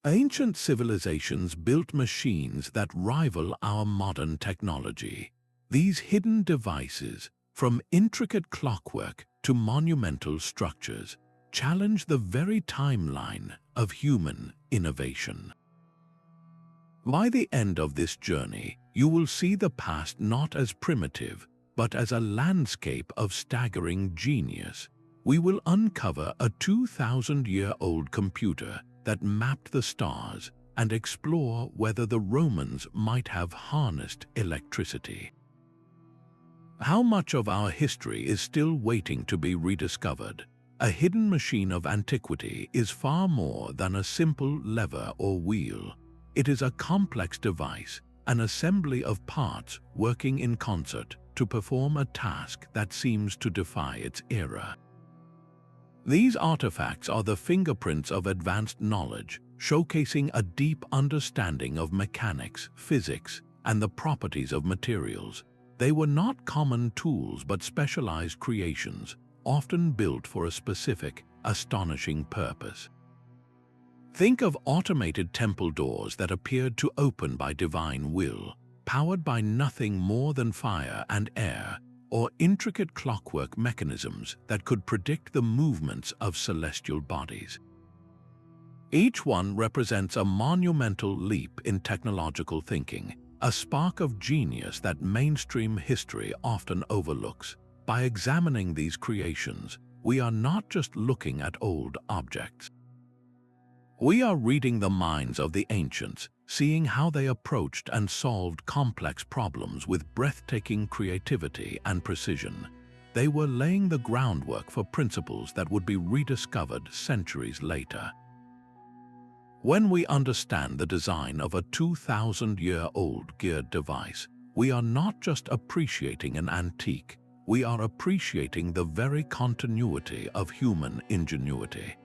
Ancient civilizations built machines that rival our modern technology. These hidden devices, from intricate clockwork to monumental structures, challenge the very timeline of human innovation. By the end of this journey, you will see the past not as primitive, but as a landscape of staggering genius. We will uncover a 2,000-year-old computer that mapped the stars and explore whether the Romans might have harnessed electricity. How much of our history is still waiting to be rediscovered? A hidden machine of antiquity is far more than a simple lever or wheel. It is a complex device, an assembly of parts working in concert to perform a task that seems to defy its era. These artifacts are the fingerprints of advanced knowledge, showcasing a deep understanding of mechanics, physics, and the properties of materials. They were not common tools but specialized creations, often built for a specific, astonishing purpose. Think of automated temple doors that appeared to open by divine will, powered by nothing more than fire and air, or intricate clockwork mechanisms that could predict the movements of celestial bodies. Each one represents a monumental leap in technological thinking, a spark of genius that mainstream history often overlooks. By examining these creations, we are not just looking at old objects. We are reading the minds of the ancients, seeing how they approached and solved complex problems with breathtaking creativity and precision. They were laying the groundwork for principles that would be rediscovered centuries later. When we understand the design of a 2,000-year-old geared device, we are not just appreciating an antique, we are appreciating the very continuity of human ingenuity.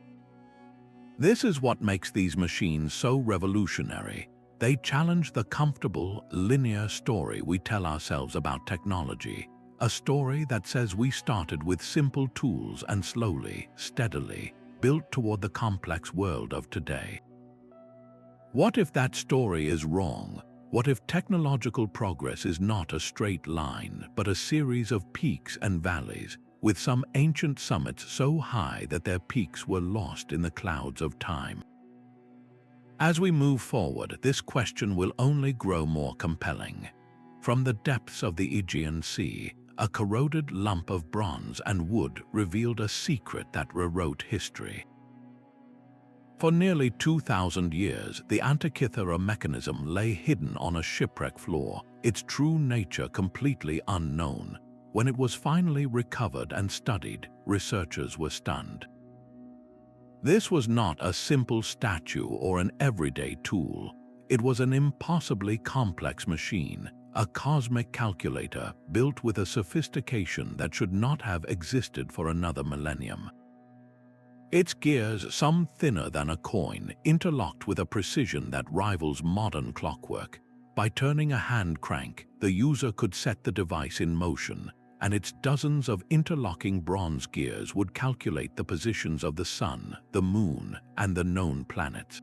This is what makes these machines so revolutionary. They challenge the comfortable, linear story we tell ourselves about technology, a story that says we started with simple tools and slowly, steadily, built toward the complex world of today. What if that story is wrong? What if technological progress is not a straight line, but a series of peaks and valleys, with some ancient summits so high that their peaks were lost in the clouds of time? As we move forward, this question will only grow more compelling. From the depths of the Aegean Sea, a corroded lump of bronze and wood revealed a secret that rewrote history. For nearly 2,000 years, the Antikythera Mechanism lay hidden on a shipwreck floor, its true nature completely unknown. When it was finally recovered and studied, researchers were stunned. This was not a simple statue or an everyday tool. It was an impossibly complex machine, a cosmic calculator built with a sophistication that should not have existed for another millennium. Its gears, some thinner than a coin, interlocked with a precision that rivals modern clockwork. By turning a hand crank, the user could set the device in motion, and its dozens of interlocking bronze gears would calculate the positions of the sun, the moon, and the known planets.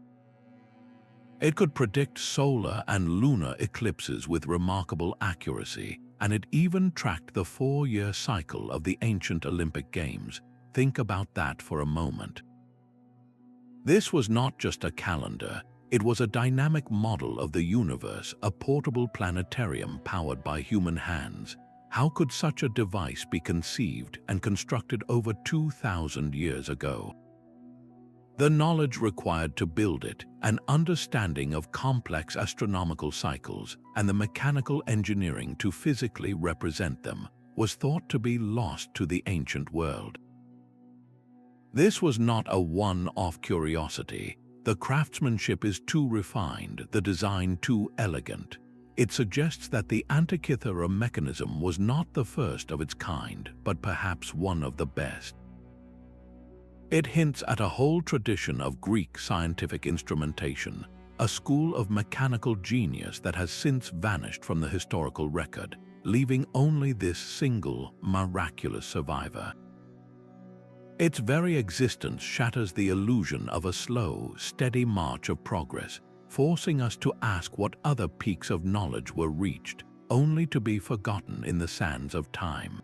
It could predict solar and lunar eclipses with remarkable accuracy, and it even tracked the 4-year cycle of the ancient Olympic Games. Think about that for a moment. This was not just a calendar, it was a dynamic model of the universe, a portable planetarium powered by human hands. How could such a device be conceived and constructed over 2,000 years ago? The knowledge required to build it, an understanding of complex astronomical cycles, and the mechanical engineering to physically represent them, was thought to be lost to the ancient world. This was not a one-off curiosity. The craftsmanship is too refined, the design too elegant. It suggests that the Antikythera Mechanism was not the first of its kind, but perhaps one of the best. It hints at a whole tradition of Greek scientific instrumentation, a school of mechanical genius that has since vanished from the historical record, leaving only this single, miraculous survivor. Its very existence shatters the illusion of a slow, steady march of progress, forcing us to ask what other peaks of knowledge were reached, only to be forgotten in the sands of time.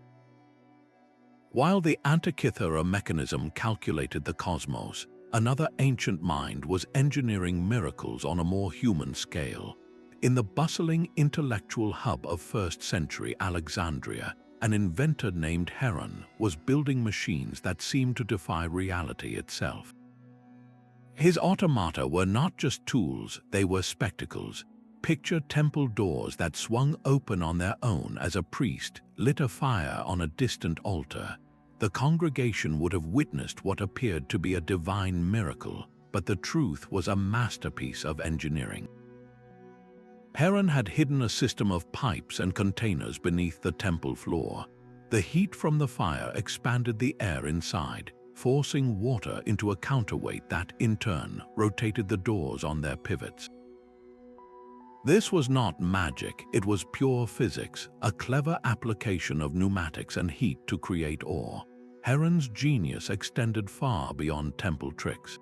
While the Antikythera Mechanism calculated the cosmos, another ancient mind was engineering miracles on a more human scale. In the bustling intellectual hub of 1st century Alexandria, an inventor named Heron was building machines that seemed to defy reality itself. His automata were not just tools, they were spectacles. Picture temple doors that swung open on their own as a priest lit a fire on a distant altar. The congregation would have witnessed what appeared to be a divine miracle, but the truth was a masterpiece of engineering. Heron had hidden a system of pipes and containers beneath the temple floor. The heat from the fire expanded the air inside, forcing water into a counterweight that, in turn, rotated the doors on their pivots. This was not magic, it was pure physics, a clever application of pneumatics and heat to create awe. Heron's genius extended far beyond temple tricks.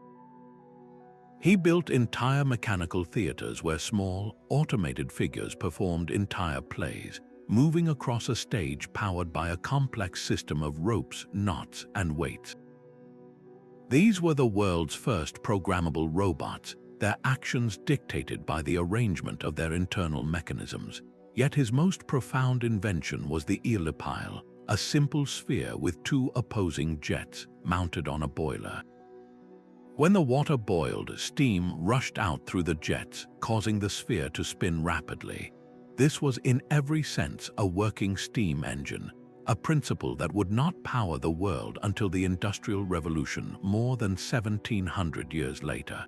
He built entire mechanical theaters where small, automated figures performed entire plays, moving across a stage powered by a complex system of ropes, knots, and weights. These were the world's first programmable robots, their actions dictated by the arrangement of their internal mechanisms. Yet his most profound invention was the ellipile, a simple sphere with 2 opposing jets mounted on a boiler. When the water boiled, steam rushed out through the jets, causing the sphere to spin rapidly. This was in every sense a working steam engine, a principle that would not power the world until the Industrial Revolution more than 1700 years later.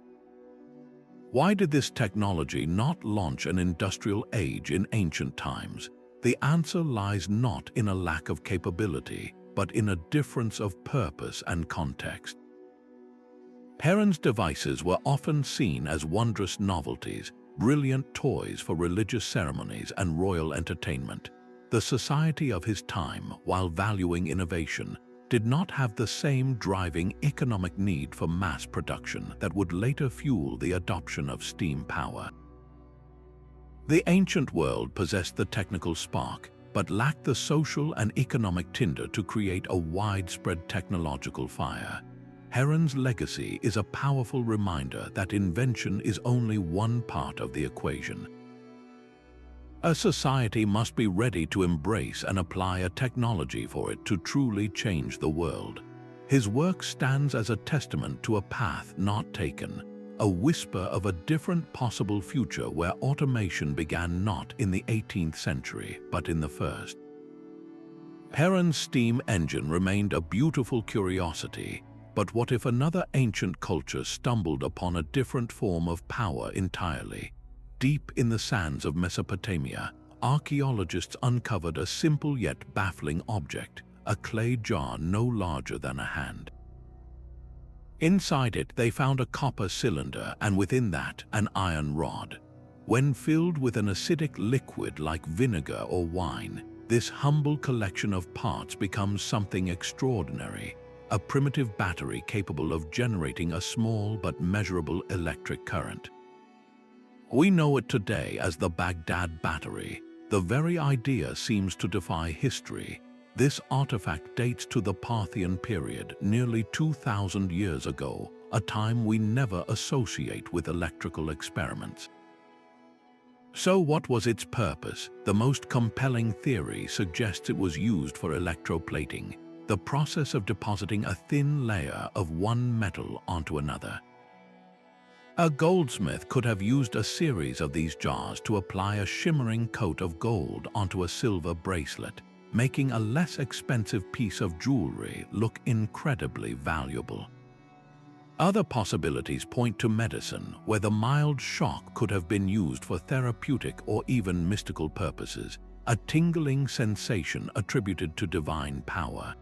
Why did this technology not launch an industrial age in ancient times? The answer lies not in a lack of capability, but in a difference of purpose and context. Heron's devices were often seen as wondrous novelties, brilliant toys for religious ceremonies and royal entertainment. The society of his time, while valuing innovation, did not have the same driving economic need for mass production that would later fuel the adoption of steam power. The ancient world possessed the technical spark, but lacked the social and economic tinder to create a widespread technological fire. Heron's legacy is a powerful reminder that invention is only one part of the equation. A society must be ready to embrace and apply a technology for it to truly change the world. His work stands as a testament to a path not taken, a whisper of a different possible future where automation began not in the 18th century, but in the 1st. Heron's steam engine remained a beautiful curiosity, but what if another ancient culture stumbled upon a different form of power entirely? Deep in the sands of Mesopotamia, archaeologists uncovered a simple yet baffling object, a clay jar no larger than a hand. Inside it, they found a copper cylinder, and within that, an iron rod. When filled with an acidic liquid like vinegar or wine, this humble collection of parts becomes something extraordinary, a primitive battery capable of generating a small but measurable electric current. We know it today as the Baghdad Battery. The very idea seems to defy history. This artifact dates to the Parthian period, nearly 2,000 years ago, a time we never associate with electrical experiments. So what was its purpose? The most compelling theory suggests it was used for electroplating, the process of depositing a thin layer of one metal onto another. A goldsmith could have used a series of these jars to apply a shimmering coat of gold onto a silver bracelet, making a less expensive piece of jewelry look incredibly valuable. Other possibilities point to medicine, where the mild shock could have been used for therapeutic or even mystical purposes, a tingling sensation attributed to divine power.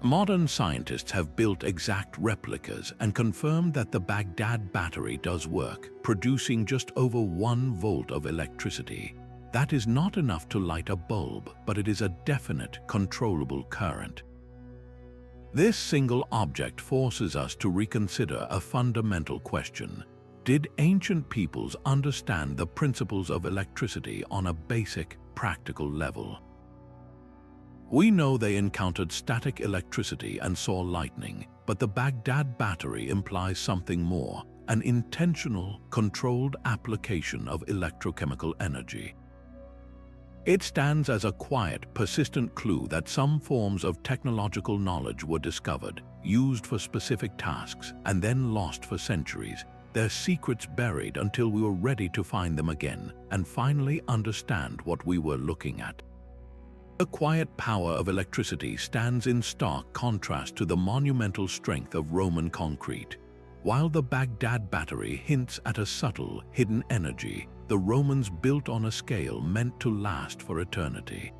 Modern scientists have built exact replicas and confirmed that the Baghdad Battery does work, producing just over 1 volt of electricity. That is not enough to light a bulb, but it is a definite, controllable current. This single object forces us to reconsider a fundamental question. Did ancient peoples understand the principles of electricity on a basic, practical level? We know they encountered static electricity and saw lightning, but the Baghdad Battery implies something more, an intentional, controlled application of electrochemical energy. It stands as a quiet, persistent clue that some forms of technological knowledge were discovered, used for specific tasks, and then lost for centuries, their secrets buried until we were ready to find them again and finally understand what we were looking at. The quiet power of electricity stands in stark contrast to the monumental strength of Roman concrete. While the Baghdad Battery hints at a subtle, hidden energy, the Romans built on a scale meant to last for eternity.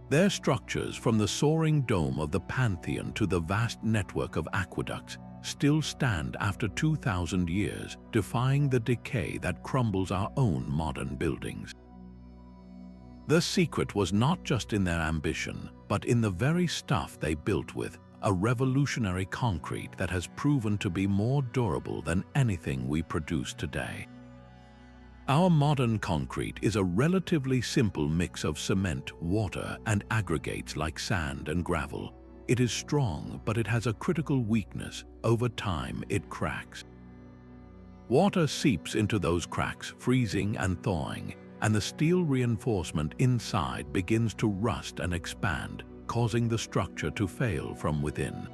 Their structures, from the soaring dome of the Pantheon to the vast network of aqueducts, still stand after 2,000 years, defying the decay that crumbles our own modern buildings. The secret was not just in their ambition, but in the very stuff they built with, a revolutionary concrete that has proven to be more durable than anything we produce today. Our modern concrete is a relatively simple mix of cement, water, and aggregates like sand and gravel. It is strong, but it has a critical weakness. Over time, it cracks. Water seeps into those cracks, freezing and thawing, and the steel reinforcement inside begins to rust and expand, causing the structure to fail from within.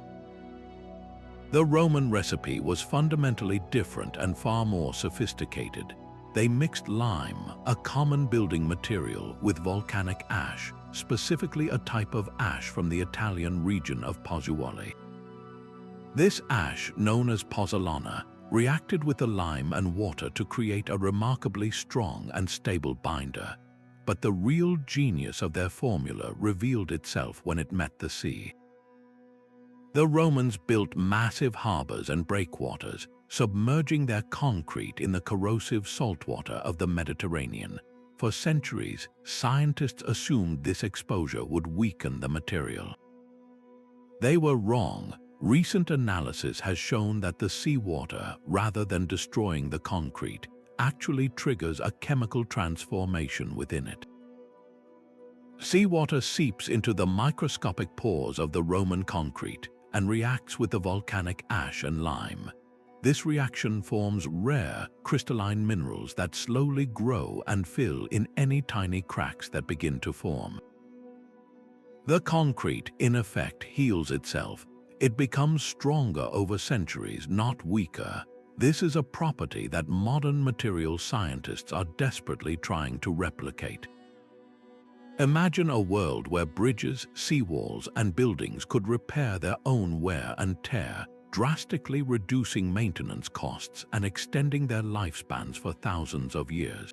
The Roman recipe was fundamentally different and far more sophisticated. They mixed lime, a common building material, with volcanic ash, specifically a type of ash from the Italian region of Pozzuoli. This ash, known as pozzolana, reacted with the lime and water to create a remarkably strong and stable binder. But the real genius of their formula revealed itself when it met the sea. The Romans built massive harbors and breakwaters, submerging their concrete in the corrosive saltwater of the Mediterranean. For centuries, scientists assumed this exposure would weaken the material. They were wrong. Recent analysis has shown that the seawater, rather than destroying the concrete, actually triggers a chemical transformation within it. Seawater seeps into the microscopic pores of the Roman concrete and reacts with the volcanic ash and lime. This reaction forms rare, crystalline minerals that slowly grow and fill in any tiny cracks that begin to form. The concrete, in effect, heals itself. It becomes stronger over centuries, not weaker. This is a property that modern material scientists are desperately trying to replicate. Imagine a world where bridges, seawalls, and buildings could repair their own wear and tear, drastically reducing maintenance costs and extending their lifespans for thousands of years.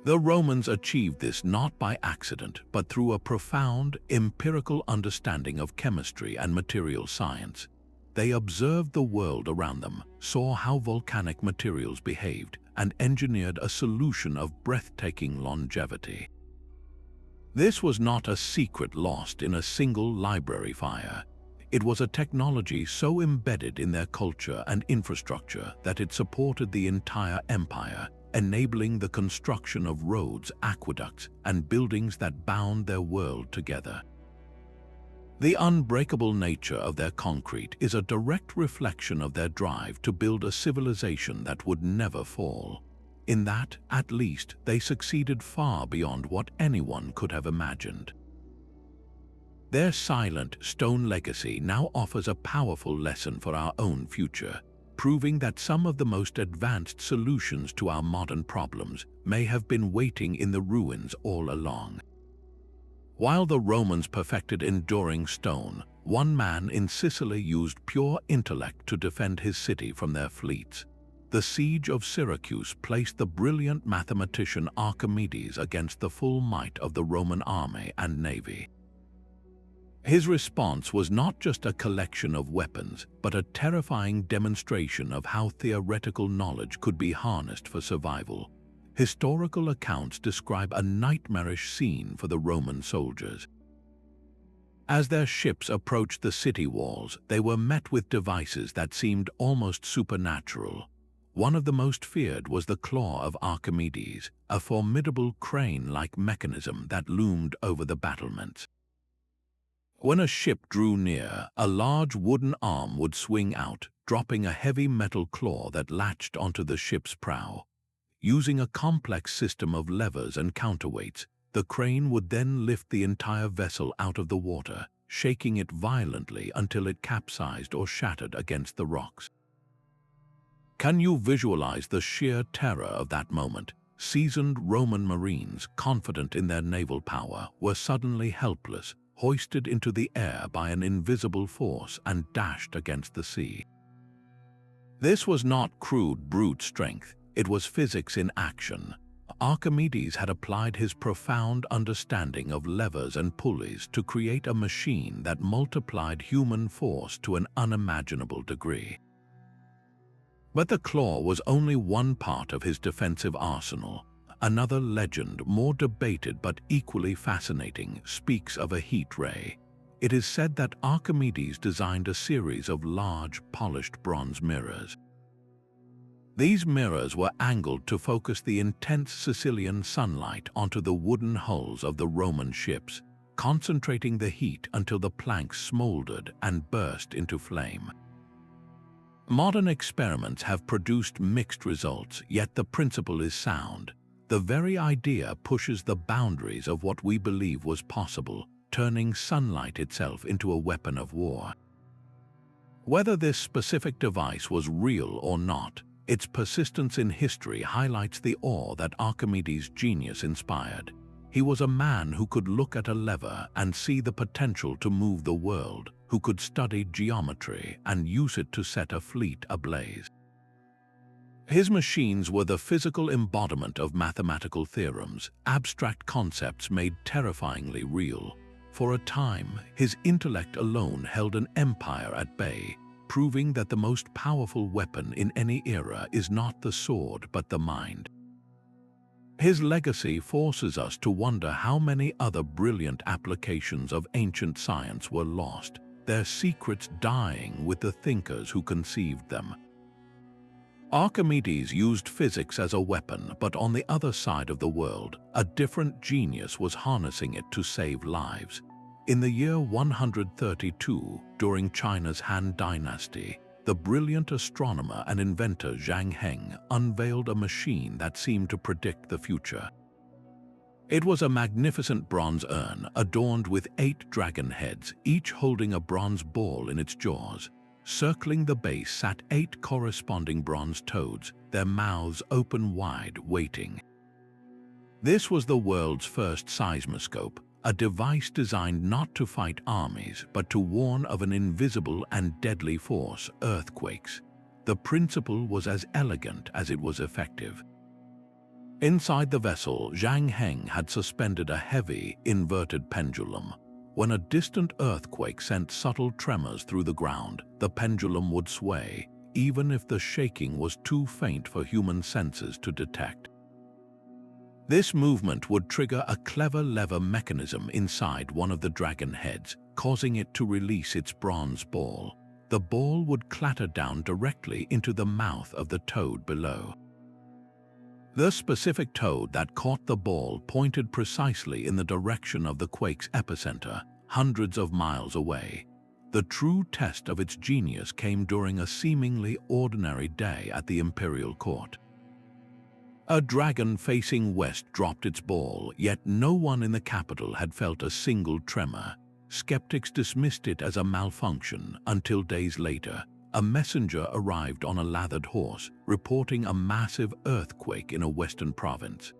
The Romans achieved this not by accident, but through a profound, empirical understanding of chemistry and material science. They observed the world around them, saw how volcanic materials behaved, and engineered a solution of breathtaking longevity. This was not a secret lost in a single library fire. It was a technology so embedded in their culture and infrastructure that it supported the entire empire, enabling the construction of roads, aqueducts, and buildings that bound their world together. The unbreakable nature of their concrete is a direct reflection of their drive to build a civilization that would never fall. In that, at least, they succeeded far beyond what anyone could have imagined. Their silent stone legacy now offers a powerful lesson for our own future, proving that some of the most advanced solutions to our modern problems may have been waiting in the ruins all along. While the Romans perfected enduring stone, one man in Sicily used pure intellect to defend his city from their fleets. The siege of Syracuse placed the brilliant mathematician Archimedes against the full might of the Roman army and navy. His response was not just a collection of weapons, but a terrifying demonstration of how theoretical knowledge could be harnessed for survival. Historical accounts describe a nightmarish scene for the Roman soldiers. As their ships approached the city walls, they were met with devices that seemed almost supernatural. One of the most feared was the claw of Archimedes, a formidable crane-like mechanism that loomed over the battlements. When a ship drew near, a large wooden arm would swing out, dropping a heavy metal claw that latched onto the ship's prow. Using a complex system of levers and counterweights, the crane would then lift the entire vessel out of the water, shaking it violently until it capsized or shattered against the rocks. Can you visualize the sheer terror of that moment? Seasoned Roman marines, confident in their naval power, were suddenly helpless, hoisted into the air by an invisible force and dashed against the sea. This was not crude brute strength, it was physics in action. Archimedes had applied his profound understanding of levers and pulleys to create a machine that multiplied human force to an unimaginable degree. But the claw was only one part of his defensive arsenal. Another legend, more debated but equally fascinating, speaks of a heat ray. It is said that Archimedes designed a series of large, polished bronze mirrors. These mirrors were angled to focus the intense Sicilian sunlight onto the wooden hulls of the Roman ships, concentrating the heat until the planks smoldered and burst into flame. Modern experiments have produced mixed results, yet the principle is sound. The very idea pushes the boundaries of what we believe was possible, turning sunlight itself into a weapon of war. Whether this specific device was real or not, its persistence in history highlights the awe that Archimedes' genius inspired. He was a man who could look at a lever and see the potential to move the world, who could study geometry and use it to set a fleet ablaze. His machines were the physical embodiment of mathematical theorems, abstract concepts made terrifyingly real. For a time, his intellect alone held an empire at bay, proving that the most powerful weapon in any era is not the sword but the mind. His legacy forces us to wonder how many other brilliant applications of ancient science were lost, their secrets dying with the thinkers who conceived them. Archimedes used physics as a weapon, but on the other side of the world, a different genius was harnessing it to save lives. In the year 132, during China's Han Dynasty, the brilliant astronomer and inventor Zhang Heng unveiled a machine that seemed to predict the future. It was a magnificent bronze urn adorned with 8 dragon heads, each holding a bronze ball in its jaws. Circling the base sat 8 corresponding bronze toads, their mouths open wide, waiting. This was the world's first seismoscope, a device designed not to fight armies, but to warn of an invisible and deadly force, earthquakes. The principle was as elegant as it was effective. Inside the vessel, Zhang Heng had suspended a heavy, inverted pendulum. When a distant earthquake sent subtle tremors through the ground, the pendulum would sway, even if the shaking was too faint for human senses to detect. This movement would trigger a clever lever mechanism inside one of the dragon heads, causing it to release its bronze ball. The ball would clatter down directly into the mouth of the toad below. The specific toad that caught the ball pointed precisely in the direction of the quake's epicenter, hundreds of miles away. The true test of its genius came during a seemingly ordinary day at the imperial court. A dragon facing west dropped its ball, yet no one in the capital had felt a single tremor. Skeptics dismissed it as a malfunction until days later, a messenger arrived on a lathered horse, reporting a massive earthquake in a western province.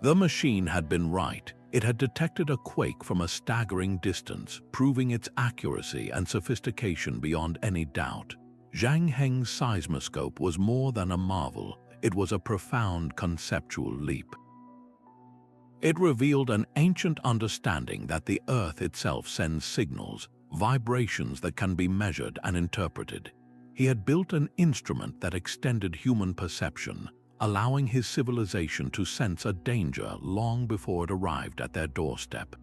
The machine had been right. It had detected a quake from a staggering distance, proving its accuracy and sophistication beyond any doubt. Zhang Heng's seismoscope was more than a marvel. It was a profound conceptual leap. It revealed an ancient understanding that the Earth itself sends signals, vibrations that can be measured and interpreted. He had built an instrument that extended human perception, allowing his civilization to sense a danger long before it arrived at their doorstep.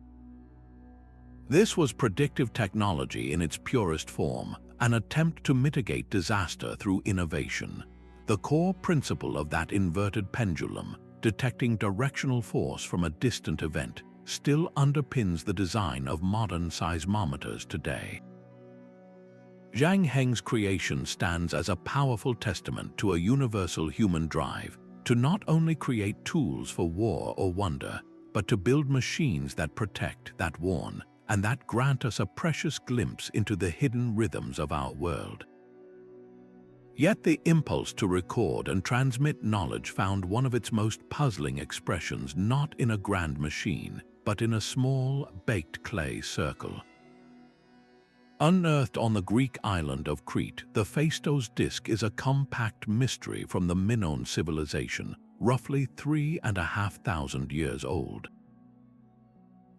This was predictive technology in its purest form, an attempt to mitigate disaster through innovation. The core principle of that inverted pendulum, detecting directional force from a distant event, still underpins the design of modern seismometers today. Zhang Heng's creation stands as a powerful testament to a universal human drive to not only create tools for war or wonder, but to build machines that protect, that warn, and that grant us a precious glimpse into the hidden rhythms of our world. Yet the impulse to record and transmit knowledge found one of its most puzzling expressions not in a grand machine, but in a small, baked clay circle. Unearthed on the Greek island of Crete, the Phaistos Disc is a compact mystery from the Minoan civilization, roughly 3,500 years old.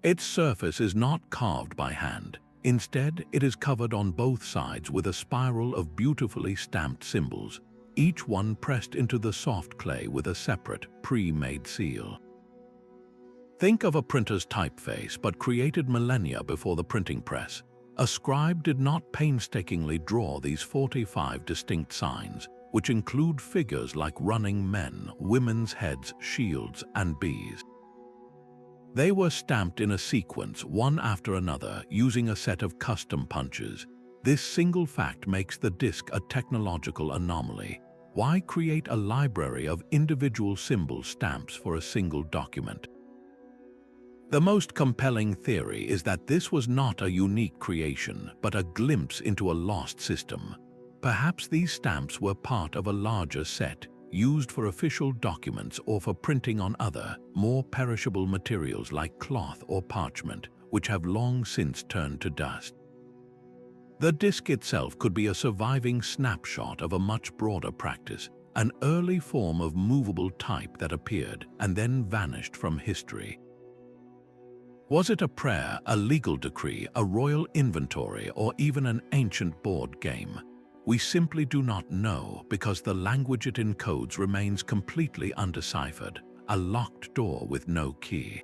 Its surface is not carved by hand. Instead, it is covered on both sides with a spiral of beautifully stamped symbols, each one pressed into the soft clay with a separate, pre-made seal. Think of a printer's typeface, but created millennia before the printing press. A scribe did not painstakingly draw these 45 distinct signs, which include figures like running men, women's heads, shields, and bees. They were stamped in a sequence, one after another, using a set of custom punches. This single fact makes the disc a technological anomaly. Why create a library of individual symbol stamps for a single document? The most compelling theory is that this was not a unique creation, but a glimpse into a lost system. Perhaps these stamps were part of a larger set, used for official documents or for printing on other, more perishable materials like cloth or parchment, which have long since turned to dust. The disc itself could be a surviving snapshot of a much broader practice, an early form of movable type that appeared and then vanished from history. Was it a prayer, a legal decree, a royal inventory, or even an ancient board game? We simply do not know because the language it encodes remains completely undeciphered, a locked door with no key.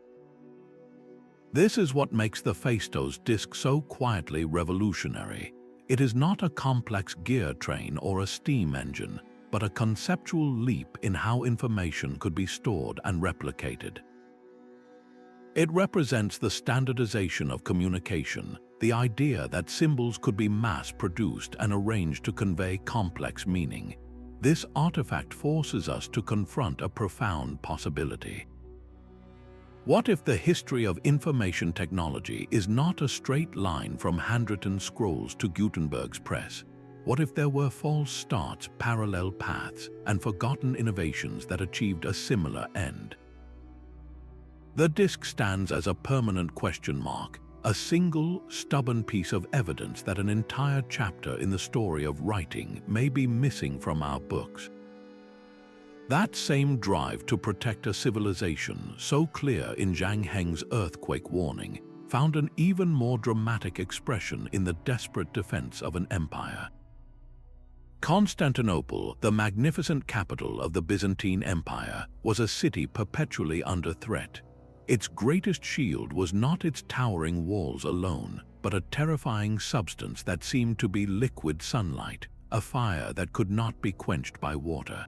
This is what makes the Phaistos Disc so quietly revolutionary. It is not a complex gear train or a steam engine, but a conceptual leap in how information could be stored and replicated. It represents the standardization of communication, the idea that symbols could be mass-produced and arranged to convey complex meaning. This artifact forces us to confront a profound possibility. What if the history of information technology is not a straight line from handwritten scrolls to Gutenberg's press? What if there were false starts, parallel paths, and forgotten innovations that achieved a similar end? The disc stands as a permanent question mark, a single, stubborn piece of evidence that an entire chapter in the story of writing may be missing from our books. That same drive to protect a civilization, so clear in Zhang Heng's earthquake warning, found an even more dramatic expression in the desperate defense of an empire. Constantinople, the magnificent capital of the Byzantine Empire, was a city perpetually under threat. Its greatest shield was not its towering walls alone, but a terrifying substance that seemed to be liquid sunlight, a fire that could not be quenched by water.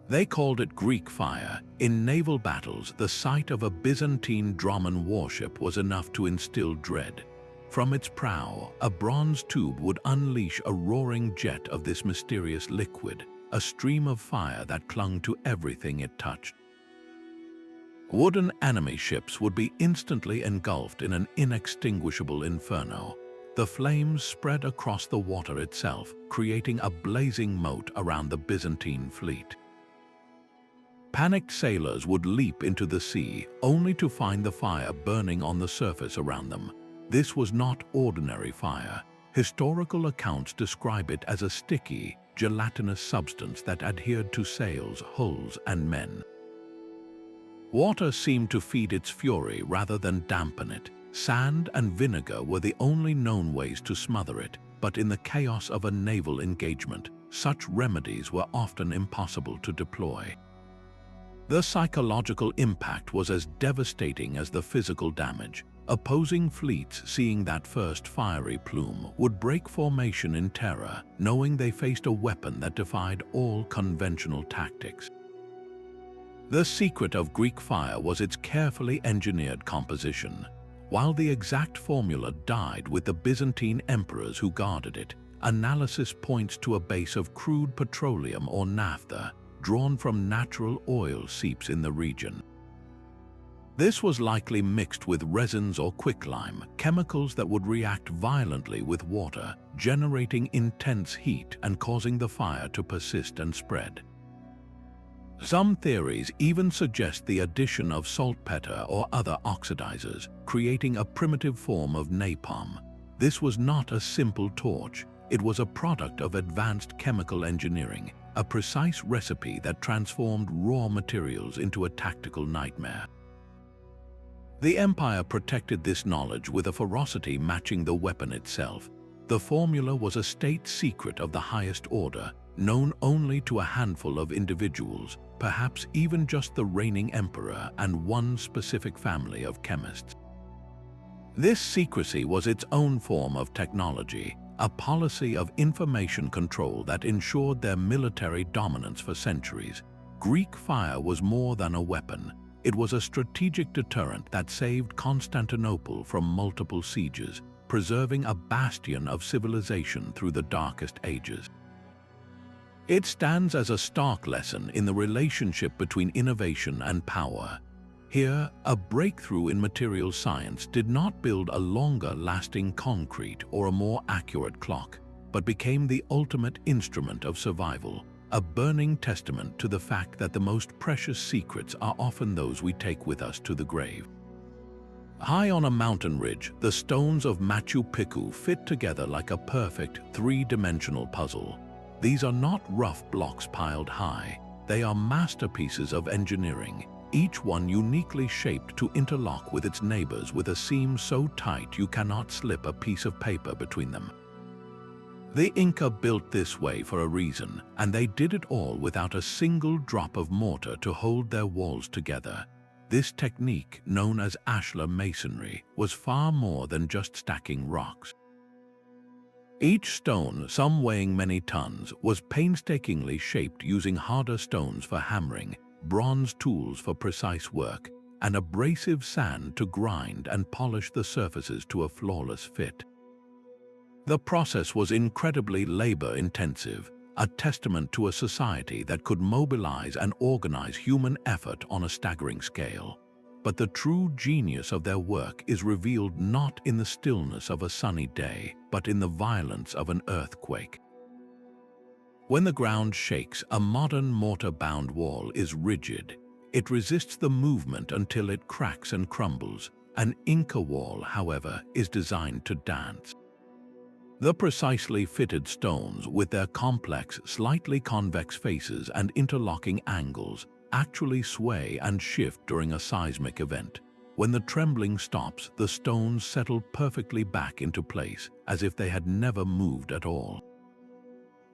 They called it Greek fire. In naval battles, the sight of a Byzantine dromon warship was enough to instill dread. From its prow, a bronze tube would unleash a roaring jet of this mysterious liquid, a stream of fire that clung to everything it touched. Wooden enemy ships would be instantly engulfed in an inextinguishable inferno. The flames spread across the water itself, creating a blazing moat around the Byzantine fleet. Panicked sailors would leap into the sea, only to find the fire burning on the surface around them. This was not ordinary fire. Historical accounts describe it as a sticky, gelatinous substance that adhered to sails, hulls, and men. Water seemed to feed its fury rather than dampen it. Sand and vinegar were the only known ways to smother it, but in the chaos of a naval engagement, such remedies were often impossible to deploy. The psychological impact was as devastating as the physical damage. Opposing fleets, seeing that first fiery plume, would break formation in terror, knowing they faced a weapon that defied all conventional tactics. The secret of Greek fire was its carefully engineered composition. While the exact formula died with the Byzantine emperors who guarded it, analysis points to a base of crude petroleum or naphtha, drawn from natural oil seeps in the region. This was likely mixed with resins or quicklime, chemicals that would react violently with water, generating intense heat and causing the fire to persist and spread. Some theories even suggest the addition of saltpeter or other oxidizers, creating a primitive form of napalm. This was not a simple torch. It was a product of advanced chemical engineering, a precise recipe that transformed raw materials into a tactical nightmare. The empire protected this knowledge with a ferocity matching the weapon itself. The formula was a state secret of the highest order, known only to a handful of individuals, perhaps even just the reigning emperor and one specific family of chemists. This secrecy was its own form of technology, a policy of information control that ensured their military dominance for centuries. Greek fire was more than a weapon. It was a strategic deterrent that saved Constantinople from multiple sieges, preserving a bastion of civilization through the darkest ages. It stands as a stark lesson in the relationship between innovation and power. Here, a breakthrough in material science did not build a longer-lasting concrete or a more accurate clock, but became the ultimate instrument of survival, a burning testament to the fact that the most precious secrets are often those we take with us to the grave. High on a mountain ridge, the stones of Machu Picchu fit together like a perfect three-dimensional puzzle. These are not rough blocks piled high. They are masterpieces of engineering, each one uniquely shaped to interlock with its neighbors with a seam so tight you cannot slip a piece of paper between them. The Inca built this way for a reason, and they did it all without a single drop of mortar to hold their walls together. This technique, known as ashlar masonry, was far more than just stacking rocks. Each stone, some weighing many tons, was painstakingly shaped using harder stones for hammering, bronze tools for precise work, and abrasive sand to grind and polish the surfaces to a flawless fit. The process was incredibly labor-intensive, a testament to a society that could mobilize and organize human effort on a staggering scale. But the true genius of their work is revealed not in the stillness of a sunny day, but in the violence of an earthquake. When the ground shakes, a modern mortar-bound wall is rigid. It resists the movement until it cracks and crumbles. An Inca wall, however, is designed to dance. The precisely fitted stones, with their complex, slightly convex faces and interlocking angles, actually sway and shift during a seismic event. When the trembling stops, the stones settle perfectly back into place, as if they had never moved at all.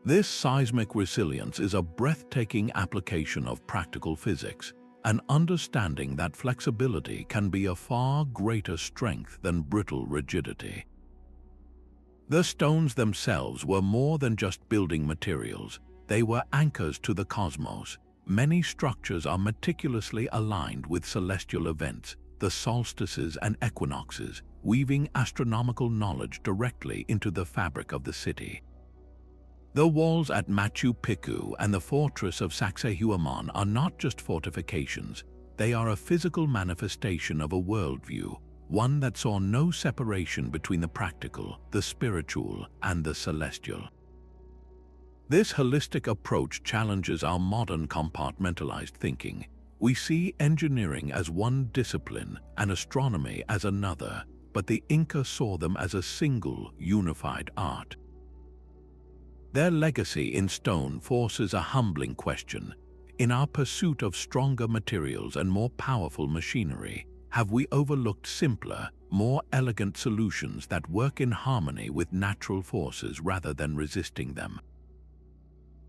This seismic resilience is a breathtaking application of practical physics, an understanding that flexibility can be a far greater strength than brittle rigidity. The stones themselves were more than just building materials. They were anchors to the cosmos. Many structures are meticulously aligned with celestial events, the solstices and equinoxes, weaving astronomical knowledge directly into the fabric of the city. The walls at Machu Picchu and the fortress of Sacsayhuaman are not just fortifications. They are a physical manifestation of a worldview, one that saw no separation between the practical, the spiritual, and the celestial. This holistic approach challenges our modern compartmentalized thinking. We see engineering as one discipline and astronomy as another, but the Inca saw them as a single, unified art. Their legacy in stone forces a humbling question. In our pursuit of stronger materials and more powerful machinery, have we overlooked simpler, more elegant solutions that work in harmony with natural forces rather than resisting them?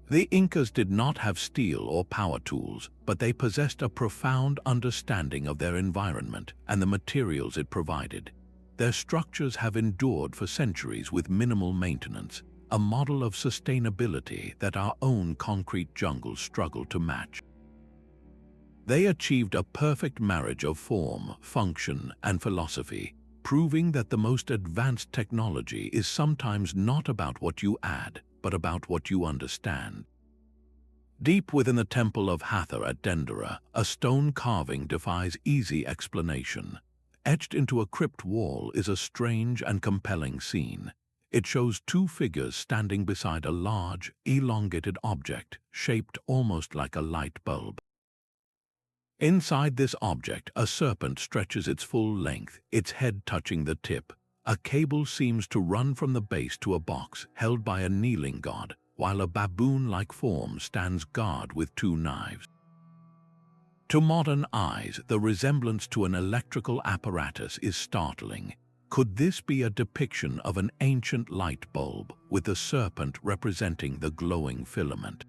The Incas did not have steel or power tools, but they possessed a profound understanding of their environment and the materials it provided. Their structures have endured for centuries with minimal maintenance, a model of sustainability that our own concrete jungles struggle to match. They achieved a perfect marriage of form, function, and philosophy, proving that the most advanced technology is sometimes not about what you add, but about what you understand. Deep within the temple of Hathor at Dendera, a stone carving defies easy explanation. Etched into a crypt wall is a strange and compelling scene. It shows two figures standing beside a large, elongated object, shaped almost like a light bulb. Inside this object, a serpent stretches its full length, its head touching the tip. A cable seems to run from the base to a box held by a kneeling god, while a baboon-like form stands guard with two knives. To modern eyes, the resemblance to an electrical apparatus is startling. Could this be a depiction of an ancient light bulb, with the serpent representing the glowing filament?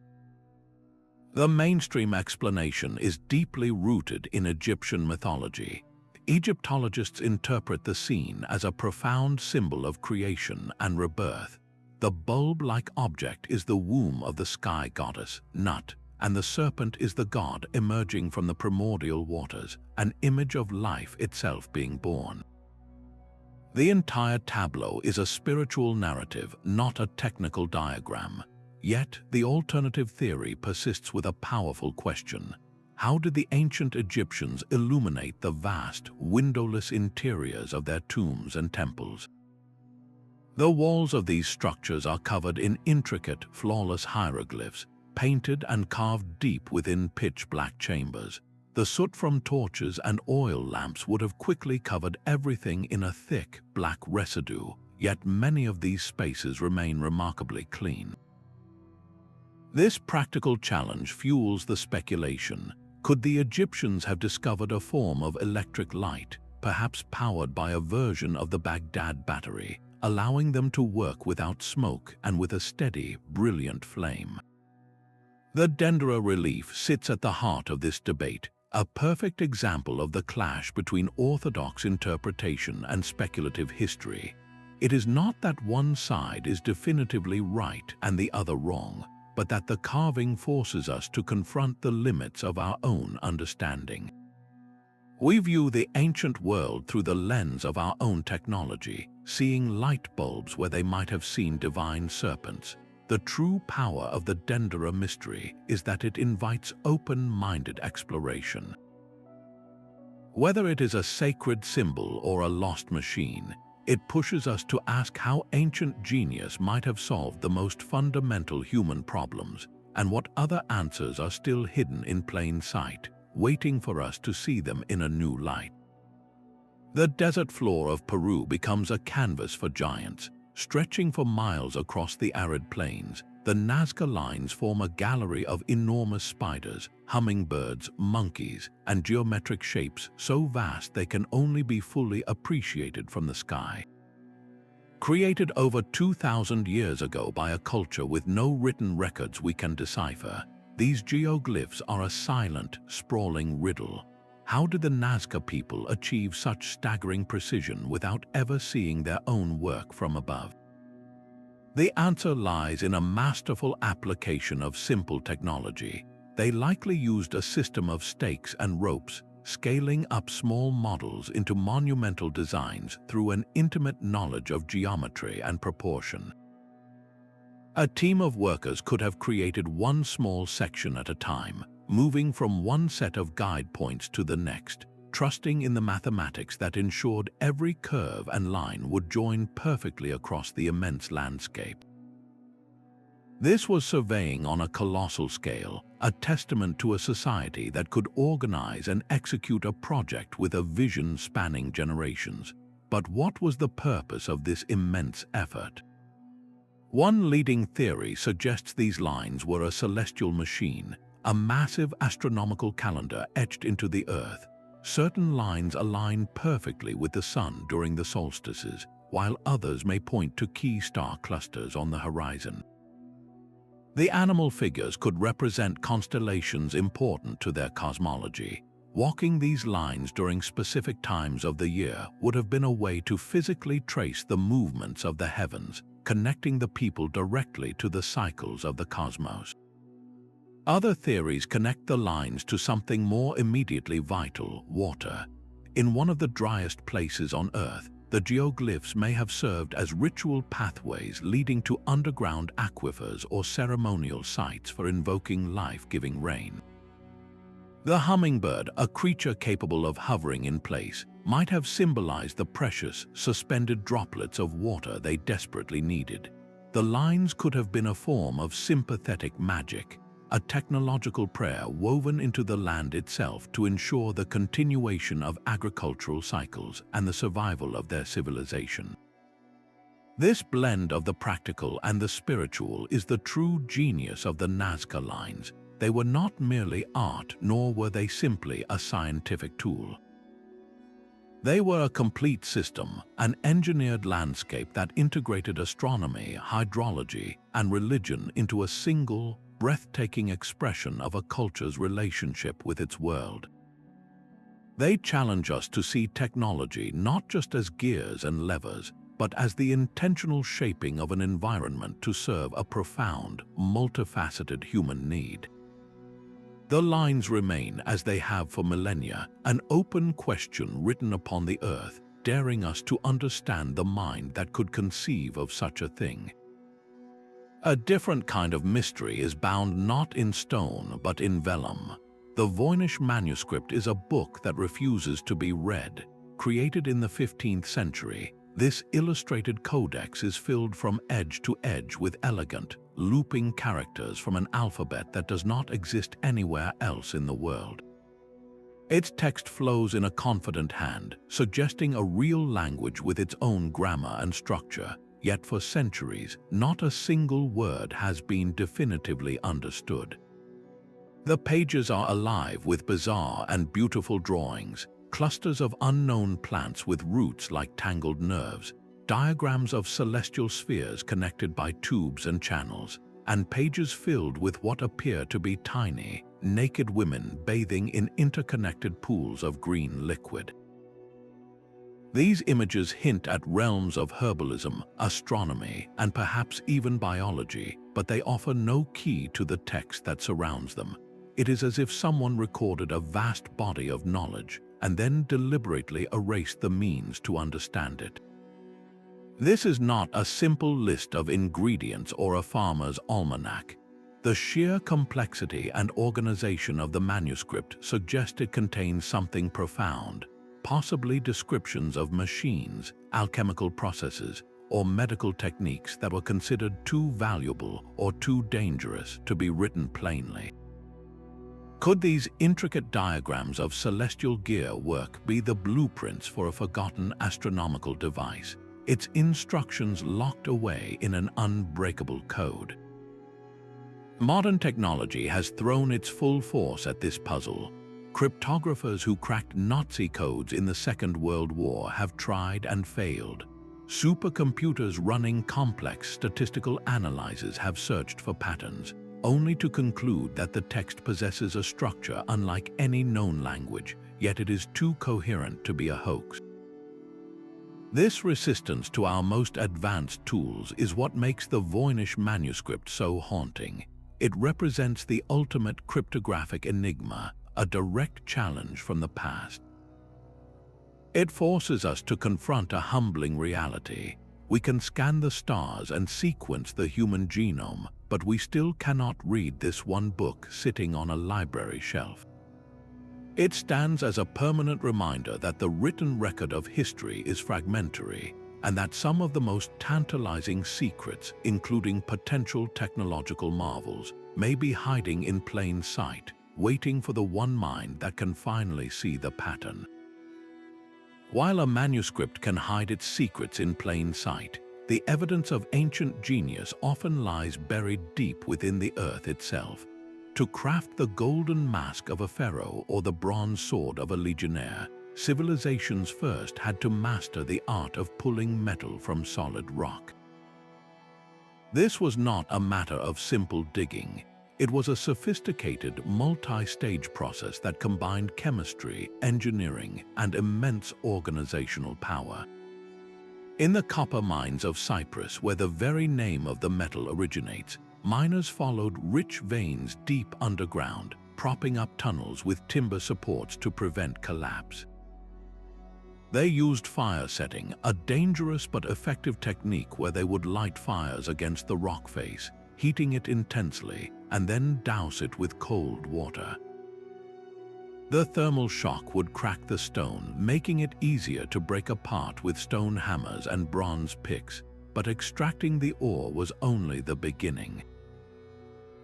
The mainstream explanation is deeply rooted in Egyptian mythology. Egyptologists interpret the scene as a profound symbol of creation and rebirth. The bulb-like object is the womb of the sky goddess, Nut, and the serpent is the god emerging from the primordial waters, an image of life itself being born. The entire tableau is a spiritual narrative, not a technical diagram. Yet, the alternative theory persists with a powerful question. How did the ancient Egyptians illuminate the vast, windowless interiors of their tombs and temples? The walls of these structures are covered in intricate, flawless hieroglyphs, painted and carved deep within pitch-black chambers. The soot from torches and oil lamps would have quickly covered everything in a thick, black residue, yet many of these spaces remain remarkably clean. This practical challenge fuels the speculation. Could the Egyptians have discovered a form of electric light, perhaps powered by a version of the Baghdad Battery, allowing them to work without smoke and with a steady, brilliant flame? The Dendera relief sits at the heart of this debate, a perfect example of the clash between orthodox interpretation and speculative history. It is not that one side is definitively right and the other wrong, but that the carving forces us to confront the limits of our own understanding. We view the ancient world through the lens of our own technology, seeing light bulbs where they might have seen divine serpents. The true power of the Dendera mystery is that it invites open-minded exploration. Whether it is a sacred symbol or a lost machine, it pushes us to ask how ancient genius might have solved the most fundamental human problems, and what other answers are still hidden in plain sight, waiting for us to see them in a new light. The desert floor of Peru becomes a canvas for giants. Stretching for miles across the arid plains, the Nazca Lines form a gallery of enormous spiders, hummingbirds, monkeys, and geometric shapes so vast they can only be fully appreciated from the sky. Created over 2,000 years ago by a culture with no written records we can decipher, these geoglyphs are a silent, sprawling riddle. How did the Nazca people achieve such staggering precision without ever seeing their own work from above? The answer lies in a masterful application of simple technology. They likely used a system of stakes and ropes, scaling up small models into monumental designs through an intimate knowledge of geometry and proportion. A team of workers could have created one small section at a time, moving from one set of guide points to the next, trusting in the mathematics that ensured every curve and line would join perfectly across the immense landscape. This was surveying on a colossal scale, a testament to a society that could organize and execute a project with a vision spanning generations. But what was the purpose of this immense effort? One leading theory suggests these lines were a celestial machine, a massive astronomical calendar etched into the Earth. Certain lines align perfectly with the sun during the solstices, while others may point to key star clusters on the horizon. The animal figures could represent constellations important to their cosmology. Walking these lines during specific times of the year would have been a way to physically trace the movements of the heavens, connecting the people directly to the cycles of the cosmos. Other theories connect the lines to something more immediately vital: water. In one of the driest places on Earth, the geoglyphs may have served as ritual pathways leading to underground aquifers or ceremonial sites for invoking life-giving rain. The hummingbird, a creature capable of hovering in place, might have symbolized the precious, suspended droplets of water they desperately needed. The lines could have been a form of sympathetic magic, a technological prayer woven into the land itself to ensure the continuation of agricultural cycles and the survival of their civilization. This blend of the practical and the spiritual is the true genius of the Nazca Lines. They were not merely art, nor were they simply a scientific tool. They were a complete system, an engineered landscape that integrated astronomy, hydrology, and religion into a single, breathtaking expression of a culture's relationship with its world. They challenge us to see technology not just as gears and levers, but as the intentional shaping of an environment to serve a profound, multifaceted human need. The lines remain, as they have for millennia, an open question written upon the earth, daring us to understand the mind that could conceive of such a thing. A different kind of mystery is bound not in stone but in vellum. The Voynich Manuscript is a book that refuses to be read. Created in the 15th century, this illustrated codex is filled from edge to edge with elegant, looping characters from an alphabet that does not exist anywhere else in the world. Its text flows in a confident hand, suggesting a real language with its own grammar and structure, yet for centuries, not a single word has been definitively understood. The pages are alive with bizarre and beautiful drawings, clusters of unknown plants with roots like tangled nerves, diagrams of celestial spheres connected by tubes and channels, and pages filled with what appear to be tiny, naked women bathing in interconnected pools of green liquid. These images hint at realms of herbalism, astronomy, and perhaps even biology, but they offer no key to the text that surrounds them. It is as if someone recorded a vast body of knowledge and then deliberately erased the means to understand it. This is not a simple list of ingredients or a farmer's almanac. The sheer complexity and organization of the manuscript suggest it contains something profound, possibly descriptions of machines, alchemical processes, or medical techniques that were considered too valuable or too dangerous to be written plainly. Could these intricate diagrams of celestial gear work be the blueprints for a forgotten astronomical device, its instructions locked away in an unbreakable code? Modern technology has thrown its full force at this puzzle. Cryptographers who cracked Nazi codes in the Second World War have tried and failed. Supercomputers running complex statistical analyses have searched for patterns, only to conclude that the text possesses a structure unlike any known language, yet it is too coherent to be a hoax. This resistance to our most advanced tools is what makes the Voynich Manuscript so haunting. It represents the ultimate cryptographic enigma, a direct challenge from the past. It forces us to confront a humbling reality. We can scan the stars and sequence the human genome, but we still cannot read this one book sitting on a library shelf. It stands as a permanent reminder that the written record of history is fragmentary, and that some of the most tantalizing secrets, including potential technological marvels, may be hiding in plain sight, waiting for the one mind that can finally see the pattern. While a manuscript can hide its secrets in plain sight, the evidence of ancient genius often lies buried deep within the earth itself. To craft the golden mask of a pharaoh or the bronze sword of a legionnaire, civilizations first had to master the art of pulling metal from solid rock. This was not a matter of simple digging. It was a sophisticated, multi-stage process that combined chemistry, engineering, and immense organizational power. In the copper mines of Cyprus, where the very name of the metal originates, miners followed rich veins deep underground, propping up tunnels with timber supports to prevent collapse. They used fire setting, a dangerous but effective technique where they would light fires against the rock face, heating it intensely, and then douse it with cold water. The thermal shock would crack the stone, making it easier to break apart with stone hammers and bronze picks, but extracting the ore was only the beginning.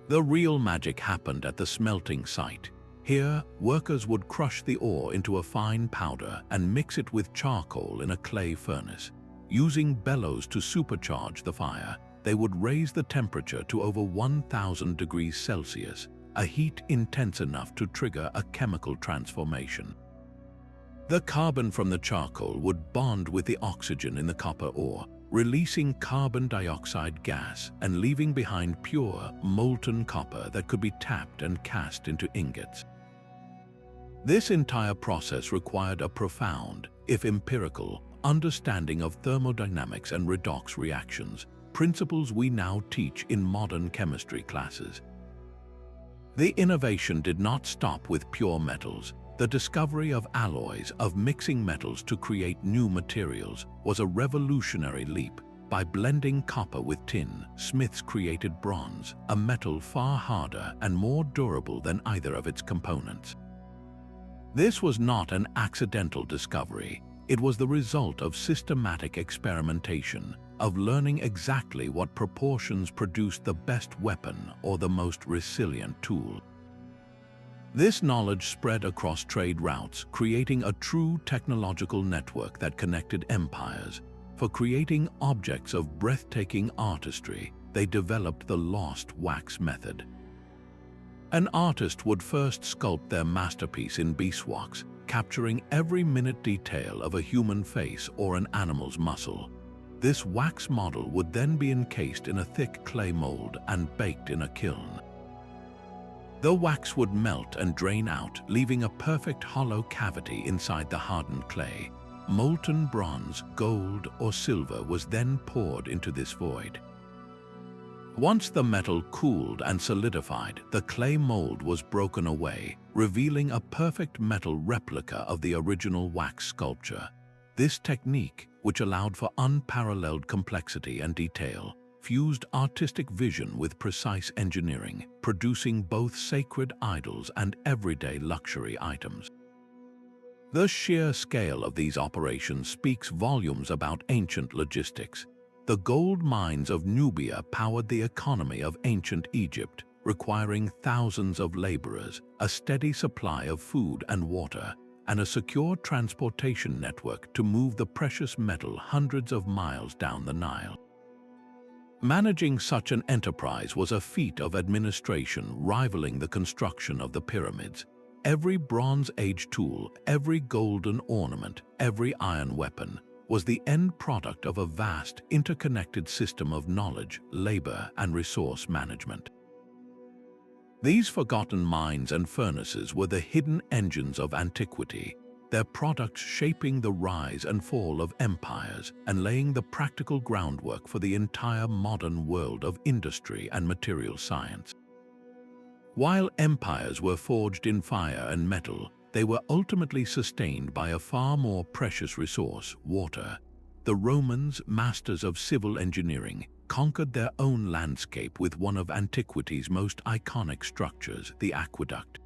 The real magic happened at the smelting site. Here, workers would crush the ore into a fine powder and mix it with charcoal in a clay furnace. Using bellows to supercharge the fire, they would raise the temperature to over 1,000 degrees Celsius, a heat intense enough to trigger a chemical transformation. The carbon from the charcoal would bond with the oxygen in the copper ore, releasing carbon dioxide gas and leaving behind pure, molten copper that could be tapped and cast into ingots. This entire process required a profound, if empirical, understanding of thermodynamics and redox reactions, principles we now teach in modern chemistry classes. The innovation did not stop with pure metals. The discovery of alloys, of mixing metals to create new materials, was a revolutionary leap. By blending copper with tin, smiths created bronze, a metal far harder and more durable than either of its components. This was not an accidental discovery. It was the result of systematic experimentation, of learning exactly what proportions produced the best weapon or the most resilient tool. This knowledge spread across trade routes, creating a true technological network that connected empires. For creating objects of breathtaking artistry, they developed the lost wax method. An artist would first sculpt their masterpiece in beeswax, capturing every minute detail of a human face or an animal's muscle. This wax model would then be encased in a thick clay mold and baked in a kiln. The wax would melt and drain out, leaving a perfect hollow cavity inside the hardened clay. Molten bronze, gold, or silver was then poured into this void. Once the metal cooled and solidified, the clay mold was broken away, revealing a perfect metal replica of the original wax sculpture. This technique, which allowed for unparalleled complexity and detail, fused artistic vision with precise engineering, producing both sacred idols and everyday luxury items. The sheer scale of these operations speaks volumes about ancient logistics. The gold mines of Nubia powered the economy of ancient Egypt, requiring thousands of laborers, a steady supply of food and water, and a secure transportation network to move the precious metal hundreds of miles down the Nile. Managing such an enterprise was a feat of administration rivaling the construction of the pyramids. Every Bronze Age tool, every golden ornament, every iron weapon was the end product of a vast, interconnected system of knowledge, labor, and resource management. These forgotten mines and furnaces were the hidden engines of antiquity, their products shaping the rise and fall of empires and laying the practical groundwork for the entire modern world of industry and material science. While empires were forged in fire and metal, they were ultimately sustained by a far more precious resource, water. The Romans, masters of civil engineering, conquered their own landscape with one of antiquity's most iconic structures, the aqueduct.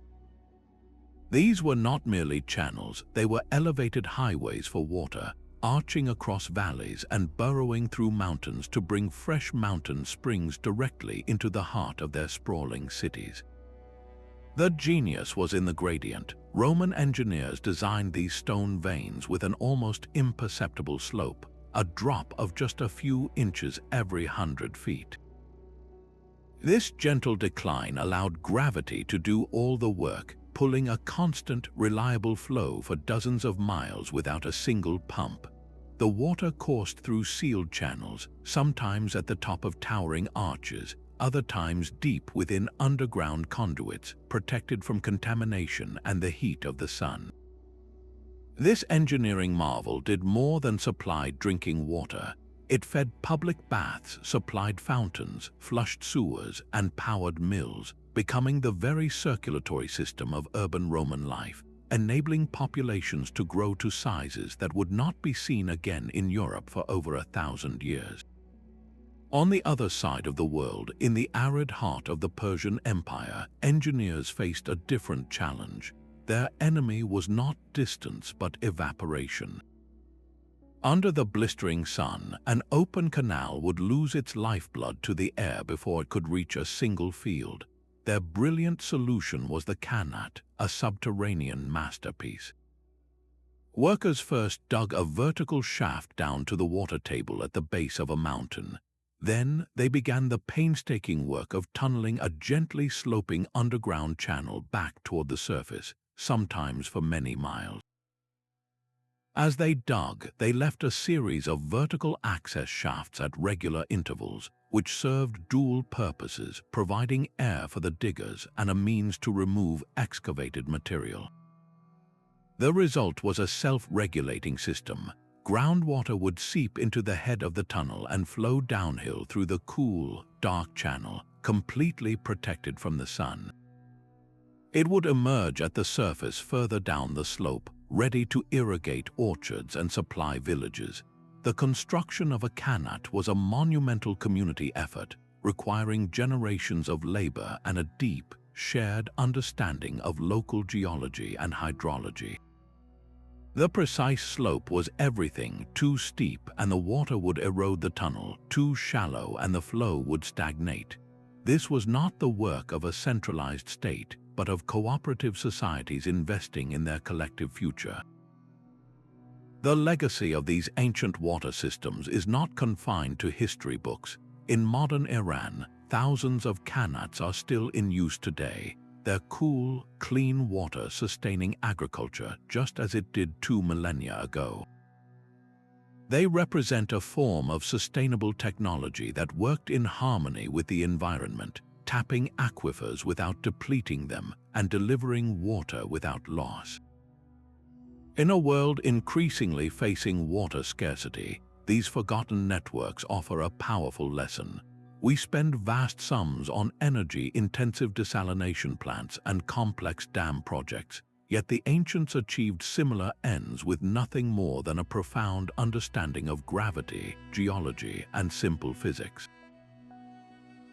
These were not merely channels, they were elevated highways for water, arching across valleys and burrowing through mountains to bring fresh mountain springs directly into the heart of their sprawling cities. The genius was in the gradient. Roman engineers designed these stone veins with an almost imperceptible slope, a drop of just a few inches every 100 feet. This gentle decline allowed gravity to do all the work, pulling a constant, reliable flow for dozens of miles without a single pump. The water coursed through sealed channels, sometimes at the top of towering arches, other times deep within underground conduits, protected from contamination and the heat of the sun. This engineering marvel did more than supply drinking water. It fed public baths, supplied fountains, flushed sewers, and powered mills, becoming the very circulatory system of urban Roman life, enabling populations to grow to sizes that would not be seen again in Europe for over 1,000 years. On the other side of the world, in the arid heart of the Persian Empire, engineers faced a different challenge. Their enemy was not distance but evaporation. Under the blistering sun, an open canal would lose its lifeblood to the air before it could reach a single field. Their brilliant solution was the Qanat, a subterranean masterpiece. Workers first dug a vertical shaft down to the water table at the base of a mountain. Then they began the painstaking work of tunneling a gently sloping underground channel back toward the surface, sometimes for many miles. As they dug, they left a series of vertical access shafts at regular intervals, which served dual purposes, providing air for the diggers and a means to remove excavated material. The result was a self-regulating system. Groundwater would seep into the head of the tunnel and flow downhill through the cool, dark channel, completely protected from the sun. It would emerge at the surface further down the slope, ready to irrigate orchards and supply villages. The construction of a Qanat was a monumental community effort, requiring generations of labor and a deep, shared understanding of local geology and hydrology. The precise slope was everything. Too steep and the water would erode the tunnel, too shallow and the flow would stagnate. This was not the work of a centralized state, but of cooperative societies investing in their collective future. The legacy of these ancient water systems is not confined to history books. In modern Iran, thousands of Qanats are still in use today, their cool, clean water sustaining agriculture just as it did 2 millennia ago. They represent a form of sustainable technology that worked in harmony with the environment, tapping aquifers without depleting them and delivering water without loss. In a world increasingly facing water scarcity, these forgotten networks offer a powerful lesson. We spend vast sums on energy-intensive desalination plants and complex dam projects, yet the ancients achieved similar ends with nothing more than a profound understanding of gravity, geology, and simple physics.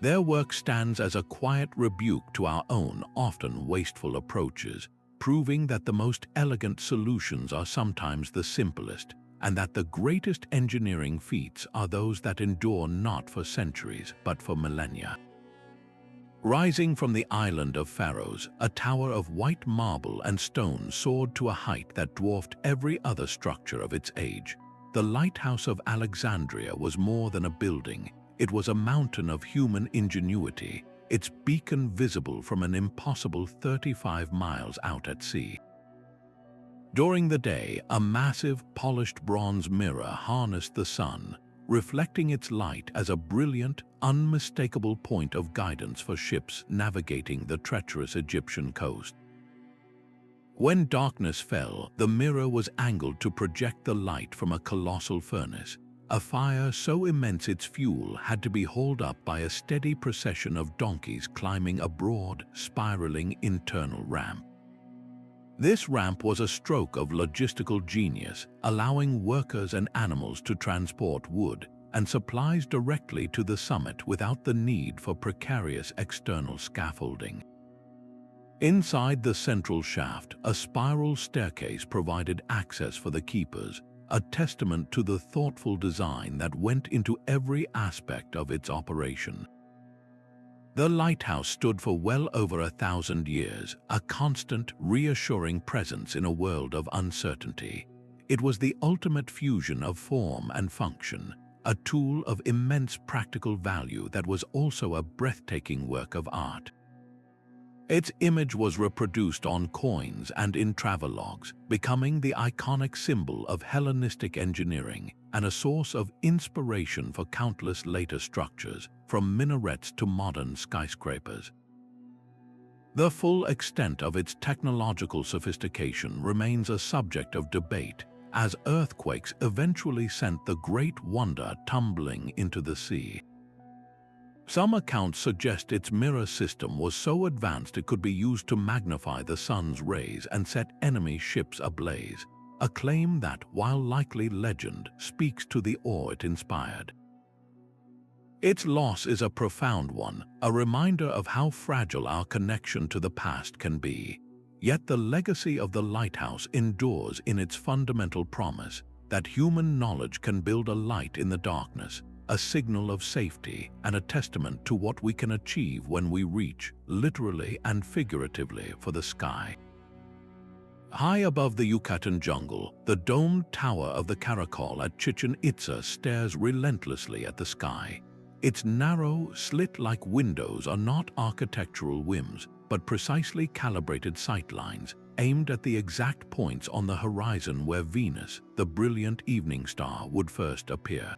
Their work stands as a quiet rebuke to our own often wasteful approaches, proving that the most elegant solutions are sometimes the simplest, and that the greatest engineering feats are those that endure not for centuries, but for millennia. Rising from the island of Pharos, a tower of white marble and stone soared to a height that dwarfed every other structure of its age. The Lighthouse of Alexandria was more than a building. It was a mountain of human ingenuity, its beacon visible from an impossible 35 miles out at sea. During the day, a massive, polished bronze mirror harnessed the sun, reflecting its light as a brilliant, unmistakable point of guidance for ships navigating the treacherous Egyptian coast. When darkness fell, the mirror was angled to project the light from a colossal furnace, a fire so immense its fuel had to be hauled up by a steady procession of donkeys climbing a broad, spiraling internal ramp. This ramp was a stroke of logistical genius, allowing workers and animals to transport wood and supplies directly to the summit without the need for precarious external scaffolding. Inside the central shaft, a spiral staircase provided access for the keepers, a testament to the thoughtful design that went into every aspect of its operation. The lighthouse stood for well over 1,000 years, a constant, reassuring presence in a world of uncertainty. It was the ultimate fusion of form and function, a tool of immense practical value that was also a breathtaking work of art. Its image was reproduced on coins and in travelogues, becoming the iconic symbol of Hellenistic engineering and a source of inspiration for countless later structures, from minarets to modern skyscrapers. The full extent of its technological sophistication remains a subject of debate, as earthquakes eventually sent the Great Wonder tumbling into the sea. Some accounts suggest its mirror system was so advanced it could be used to magnify the sun's rays and set enemy ships ablaze, a claim that, while likely legend, speaks to the awe it inspired. Its loss is a profound one, a reminder of how fragile our connection to the past can be. Yet the legacy of the lighthouse endures in its fundamental promise that human knowledge can build a light in the darkness, a signal of safety and a testament to what we can achieve when we reach, literally and figuratively, for the sky. High above the Yucatan jungle, the domed tower of the Caracol at Chichen Itza stares relentlessly at the sky. Its narrow, slit-like windows are not architectural whims, but precisely calibrated sightlines aimed at the exact points on the horizon where Venus, the brilliant evening star, would first appear.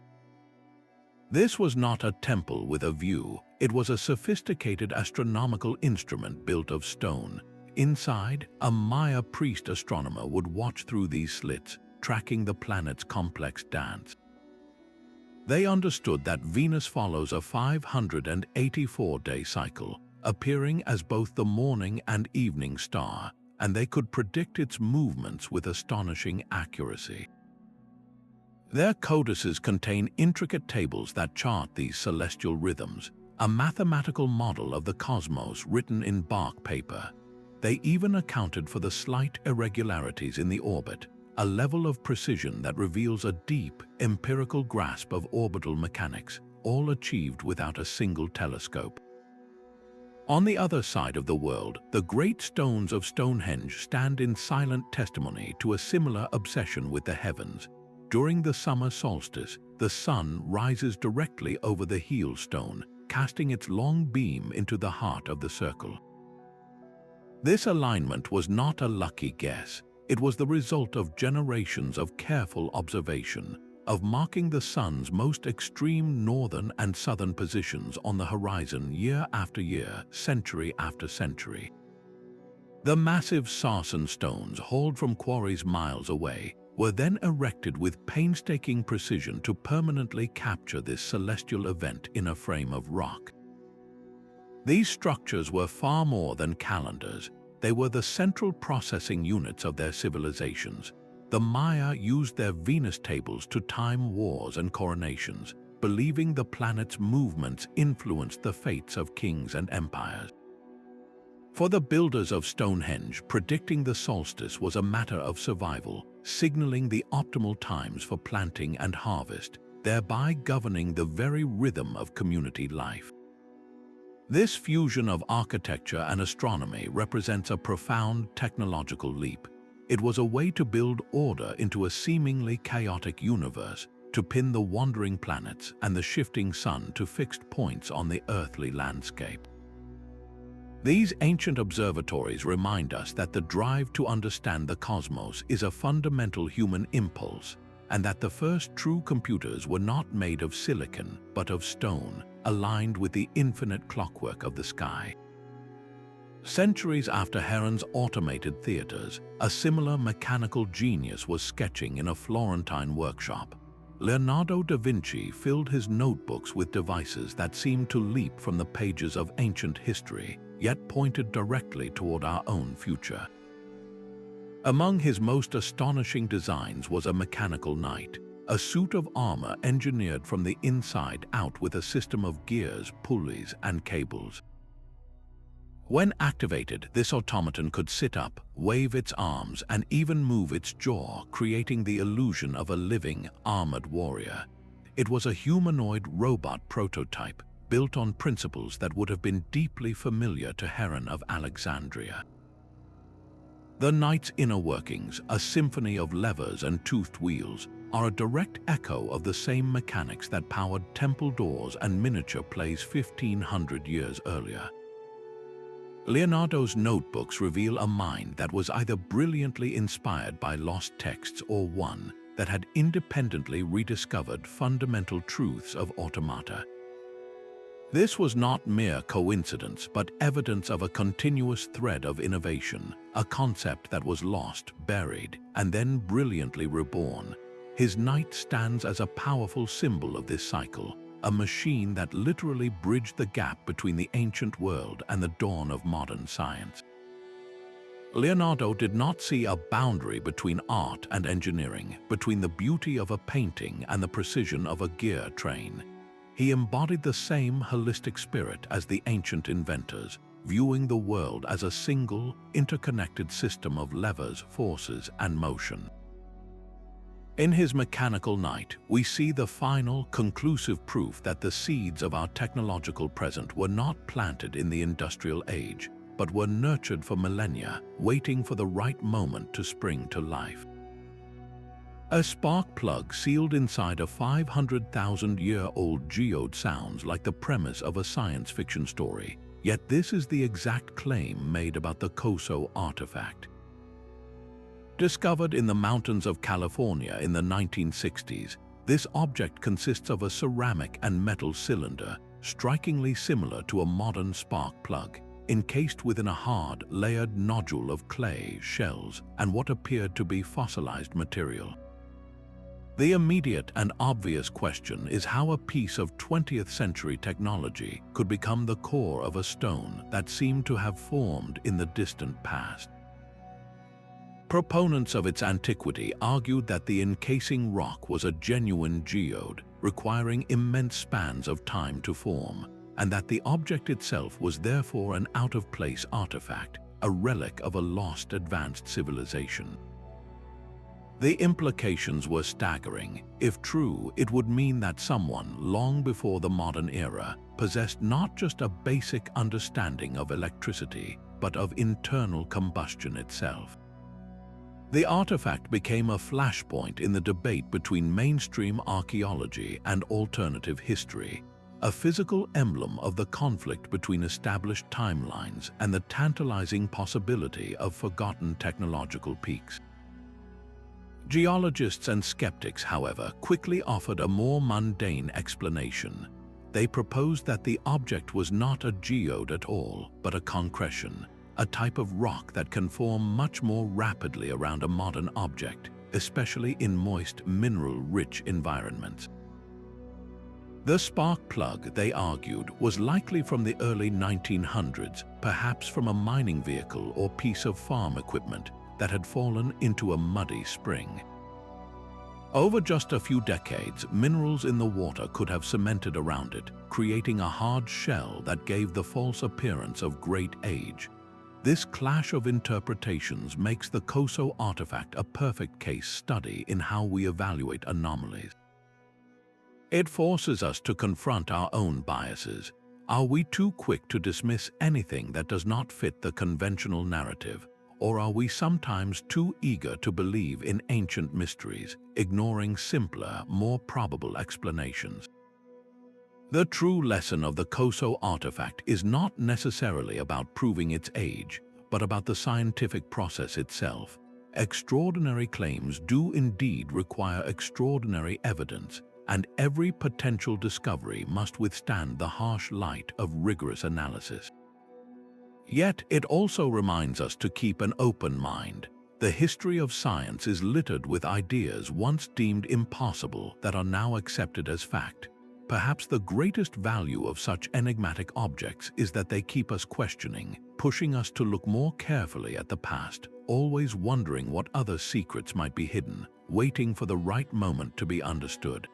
This was not a temple with a view, it was a sophisticated astronomical instrument built of stone. Inside, a Maya priest astronomer would watch through these slits, tracking the planet's complex dance. They understood that Venus follows a 584-day cycle, appearing as both the morning and evening star, and they could predict its movements with astonishing accuracy. Their codices contain intricate tables that chart these celestial rhythms, a mathematical model of the cosmos written in bark paper. They even accounted for the slight irregularities in the orbit, a level of precision that reveals a deep, empirical grasp of orbital mechanics, all achieved without a single telescope. On the other side of the world, the great stones of Stonehenge stand in silent testimony to a similar obsession with the heavens. During the summer solstice, the sun rises directly over the heel stone, casting its long beam into the heart of the circle. This alignment was not a lucky guess. It was the result of generations of careful observation, of marking the sun's most extreme northern and southern positions on the horizon year after year, century after century. The massive sarsen stones hauled from quarries miles away were then erected with painstaking precision to permanently capture this celestial event in a frame of rock. These structures were far more than calendars. They were the central processing units of their civilizations. The Maya used their Venus tables to time wars and coronations, believing the planet's movements influenced the fates of kings and empires. For the builders of Stonehenge, predicting the solstice was a matter of survival, signaling the optimal times for planting and harvest, thereby governing the very rhythm of community life. This fusion of architecture and astronomy represents a profound technological leap. It was a way to build order into a seemingly chaotic universe, to pin the wandering planets and the shifting sun to fixed points on the earthly landscape. These ancient observatories remind us that the drive to understand the cosmos is a fundamental human impulse, and that the first true computers were not made of silicon, but of stone, aligned with the infinite clockwork of the sky. Centuries after Heron's automated theaters, a similar mechanical genius was sketching in a Florentine workshop. Leonardo da Vinci filled his notebooks with devices that seemed to leap from the pages of ancient history, yet pointed directly toward our own future. Among his most astonishing designs was a mechanical knight, a suit of armor engineered from the inside out with a system of gears, pulleys, and cables. When activated, this automaton could sit up, wave its arms, and even move its jaw, creating the illusion of a living, armored warrior. It was a humanoid robot prototype, built on principles that would have been deeply familiar to Heron of Alexandria. The knight's inner workings, a symphony of levers and toothed wheels, are a direct echo of the same mechanics that powered temple doors and miniature plays 1,500 years earlier. Leonardo's notebooks reveal a mind that was either brilliantly inspired by lost texts or one that had independently rediscovered fundamental truths of automata. This was not mere coincidence, but evidence of a continuous thread of innovation, a concept that was lost, buried, and then brilliantly reborn. His knight stands as a powerful symbol of this cycle, a machine that literally bridged the gap between the ancient world and the dawn of modern science. Leonardo did not see a boundary between art and engineering, between the beauty of a painting and the precision of a gear train. He embodied the same holistic spirit as the ancient inventors, viewing the world as a single, interconnected system of levers, forces, and motion. In his mechanical knight, we see the final, conclusive proof that the seeds of our technological present were not planted in the industrial age, but were nurtured for millennia, waiting for the right moment to spring to life. A spark plug sealed inside a 500,000-year-old geode sounds like the premise of a science fiction story, yet this is the exact claim made about the Coso artifact. Discovered in the mountains of California in the 1960s, this object consists of a ceramic and metal cylinder, strikingly similar to a modern spark plug, encased within a hard, layered nodule of clay, shells, and what appeared to be fossilized material. The immediate and obvious question is how a piece of 20th century technology could become the core of a stone that seemed to have formed in the distant past. Proponents of its antiquity argued that the encasing rock was a genuine geode, requiring immense spans of time to form, and that the object itself was therefore an out-of-place artifact, a relic of a lost advanced civilization. The implications were staggering. If true, it would mean that someone, long before the modern era, possessed not just a basic understanding of electricity, but of internal combustion itself. The artifact became a flashpoint in the debate between mainstream archaeology and alternative history, a physical emblem of the conflict between established timelines and the tantalizing possibility of forgotten technological peaks. Geologists and skeptics, however, quickly offered a more mundane explanation. They proposed that the object was not a geode at all, but a concretion, a type of rock that can form much more rapidly around a modern object, especially in moist, mineral-rich environments. The spark plug, they argued, was likely from the early 1900s, perhaps from a mining vehicle or piece of farm equipment that had fallen into a muddy spring. Over just a few decades, minerals in the water could have cemented around it, creating a hard shell that gave the false appearance of great age. This clash of interpretations makes the Coso artifact a perfect case study in how we evaluate anomalies. It forces us to confront our own biases. Are we too quick to dismiss anything that does not fit the conventional narrative? Or are we sometimes too eager to believe in ancient mysteries, ignoring simpler, more probable explanations? The true lesson of the Coso artifact is not necessarily about proving its age, but about the scientific process itself. Extraordinary claims do indeed require extraordinary evidence, and every potential discovery must withstand the harsh light of rigorous analysis. Yet it also reminds us to keep an open mind. The history of science is littered with ideas once deemed impossible that are now accepted as fact. Perhaps the greatest value of such enigmatic objects is that they keep us questioning, pushing us to look more carefully at the past, always wondering what other secrets might be hidden, waiting for the right moment to be understood.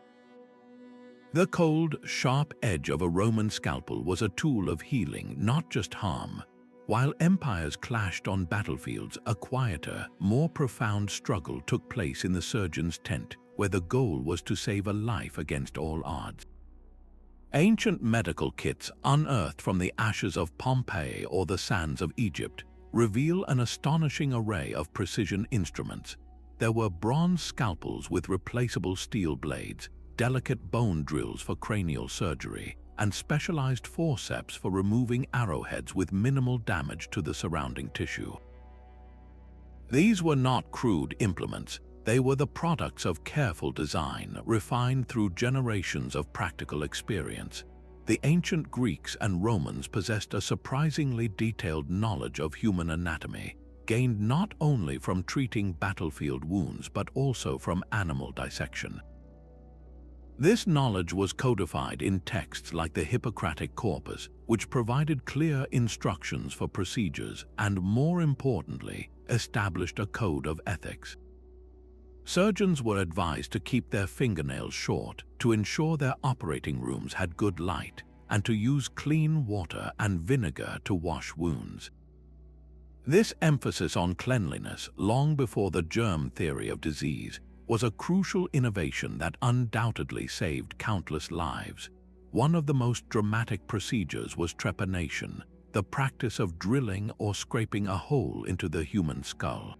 The cold, sharp edge of a Roman scalpel was a tool of healing, not just harm. While empires clashed on battlefields, a quieter, more profound struggle took place in the surgeon's tent, where the goal was to save a life against all odds. Ancient medical kits unearthed from the ashes of Pompeii or the sands of Egypt reveal an astonishing array of precision instruments. There were bronze scalpels with replaceable steel blades, delicate bone drills for cranial surgery, and specialized forceps for removing arrowheads with minimal damage to the surrounding tissue. These were not crude implements. They were the products of careful design, refined through generations of practical experience. The ancient Greeks and Romans possessed a surprisingly detailed knowledge of human anatomy, gained not only from treating battlefield wounds but also from animal dissection. This knowledge was codified in texts like the Hippocratic Corpus, which provided clear instructions for procedures and, more importantly, established a code of ethics. Surgeons were advised to keep their fingernails short, to ensure their operating rooms had good light, and to use clean water and vinegar to wash wounds. This emphasis on cleanliness, long before the germ theory of disease, was a crucial innovation that undoubtedly saved countless lives. One of the most dramatic procedures was trepanation, the practice of drilling or scraping a hole into the human skull.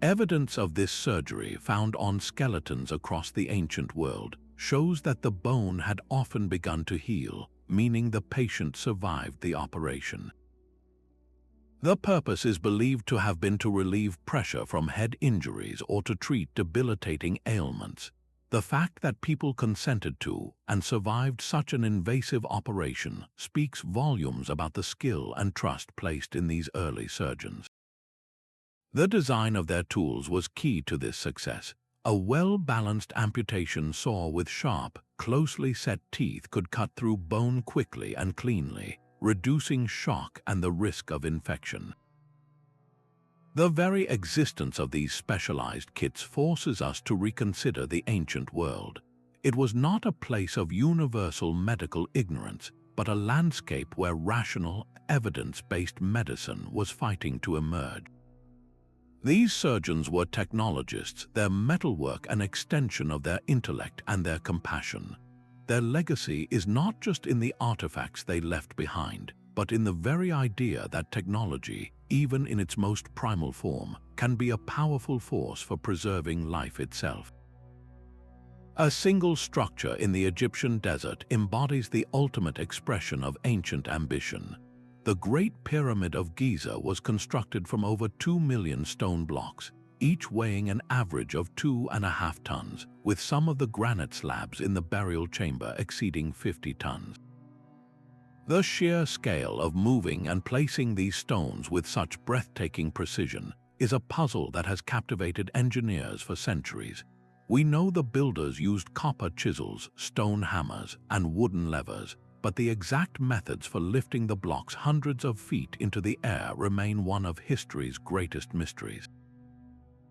Evidence of this surgery found on skeletons across the ancient world shows that the bone had often begun to heal, meaning the patient survived the operation. The purpose is believed to have been to relieve pressure from head injuries or to treat debilitating ailments. The fact that people consented to and survived such an invasive operation speaks volumes about the skill and trust placed in these early surgeons. The design of their tools was key to this success. A well-balanced amputation saw with sharp, closely set teeth could cut through bone quickly and cleanly, reducing shock and the risk of infection. The very existence of these specialized kits forces us to reconsider the ancient world. It was not a place of universal medical ignorance, but a landscape where rational, evidence-based medicine was fighting to emerge. These surgeons were technologists, their metalwork an extension of their intellect and their compassion. Their legacy is not just in the artifacts they left behind, but in the very idea that technology, even in its most primal form, can be a powerful force for preserving life itself. A single structure in the Egyptian desert embodies the ultimate expression of ancient ambition. The Great Pyramid of Giza was constructed from over 2 million stone blocks, each weighing an average of 2.5 tons, with some of the granite slabs in the burial chamber exceeding 50 tons. The sheer scale of moving and placing these stones with such breathtaking precision is a puzzle that has captivated engineers for centuries. We know the builders used copper chisels, stone hammers, and wooden levers, but the exact methods for lifting the blocks hundreds of feet into the air remain one of history's greatest mysteries.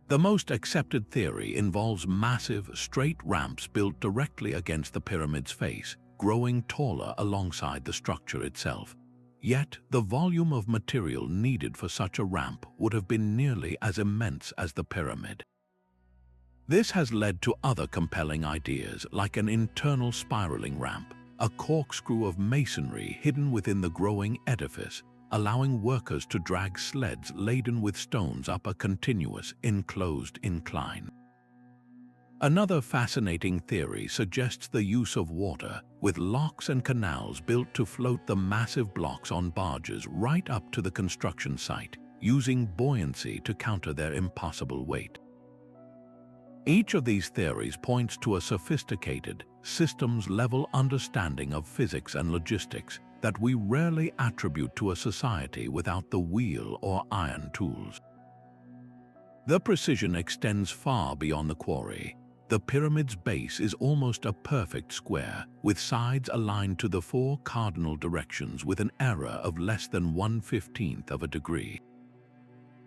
The most accepted theory involves massive, straight ramps built directly against the pyramid's face, growing taller alongside the structure itself. Yet, the volume of material needed for such a ramp would have been nearly as immense as the pyramid. This has led to other compelling ideas, like an internal spiraling ramp, a corkscrew of masonry hidden within the growing edifice, allowing workers to drag sleds laden with stones up a continuous, enclosed incline. Another fascinating theory suggests the use of water, with locks and canals built to float the massive blocks on barges right up to the construction site, using buoyancy to counter their impossible weight. Each of these theories points to a sophisticated, systems-level understanding of physics and logistics that we rarely attribute to a society without the wheel or iron tools. The precision extends far beyond the quarry. The pyramid's base is almost a perfect square, with sides aligned to the 4 cardinal directions with an error of less than 1/15 of a degree.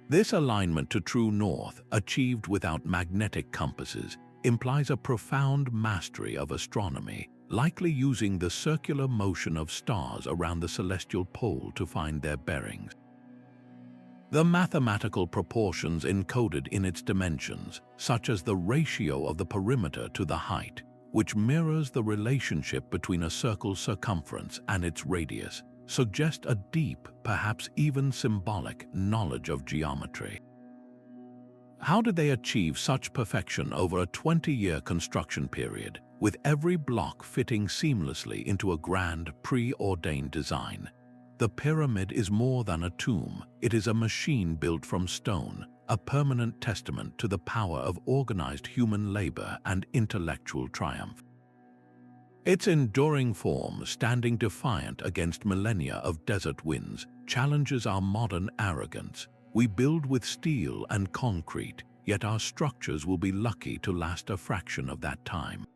This alignment to true north, achieved without magnetic compasses, implies a profound mastery of astronomy, likely using the circular motion of stars around the celestial pole to find their bearings. The mathematical proportions encoded in its dimensions, such as the ratio of the perimeter to the height, which mirrors the relationship between a circle's circumference and its radius, suggest a deep, perhaps even symbolic, knowledge of geometry. How did they achieve such perfection over a 20-year construction period, with every block fitting seamlessly into a grand, preordained design. The pyramid is more than a tomb. It is a machine built from stone, a permanent testament to the power of organized human labor and intellectual triumph. Its enduring form, standing defiant against millennia of desert winds, challenges our modern arrogance. We build with steel and concrete, yet our structures will be lucky to last a fraction of that time.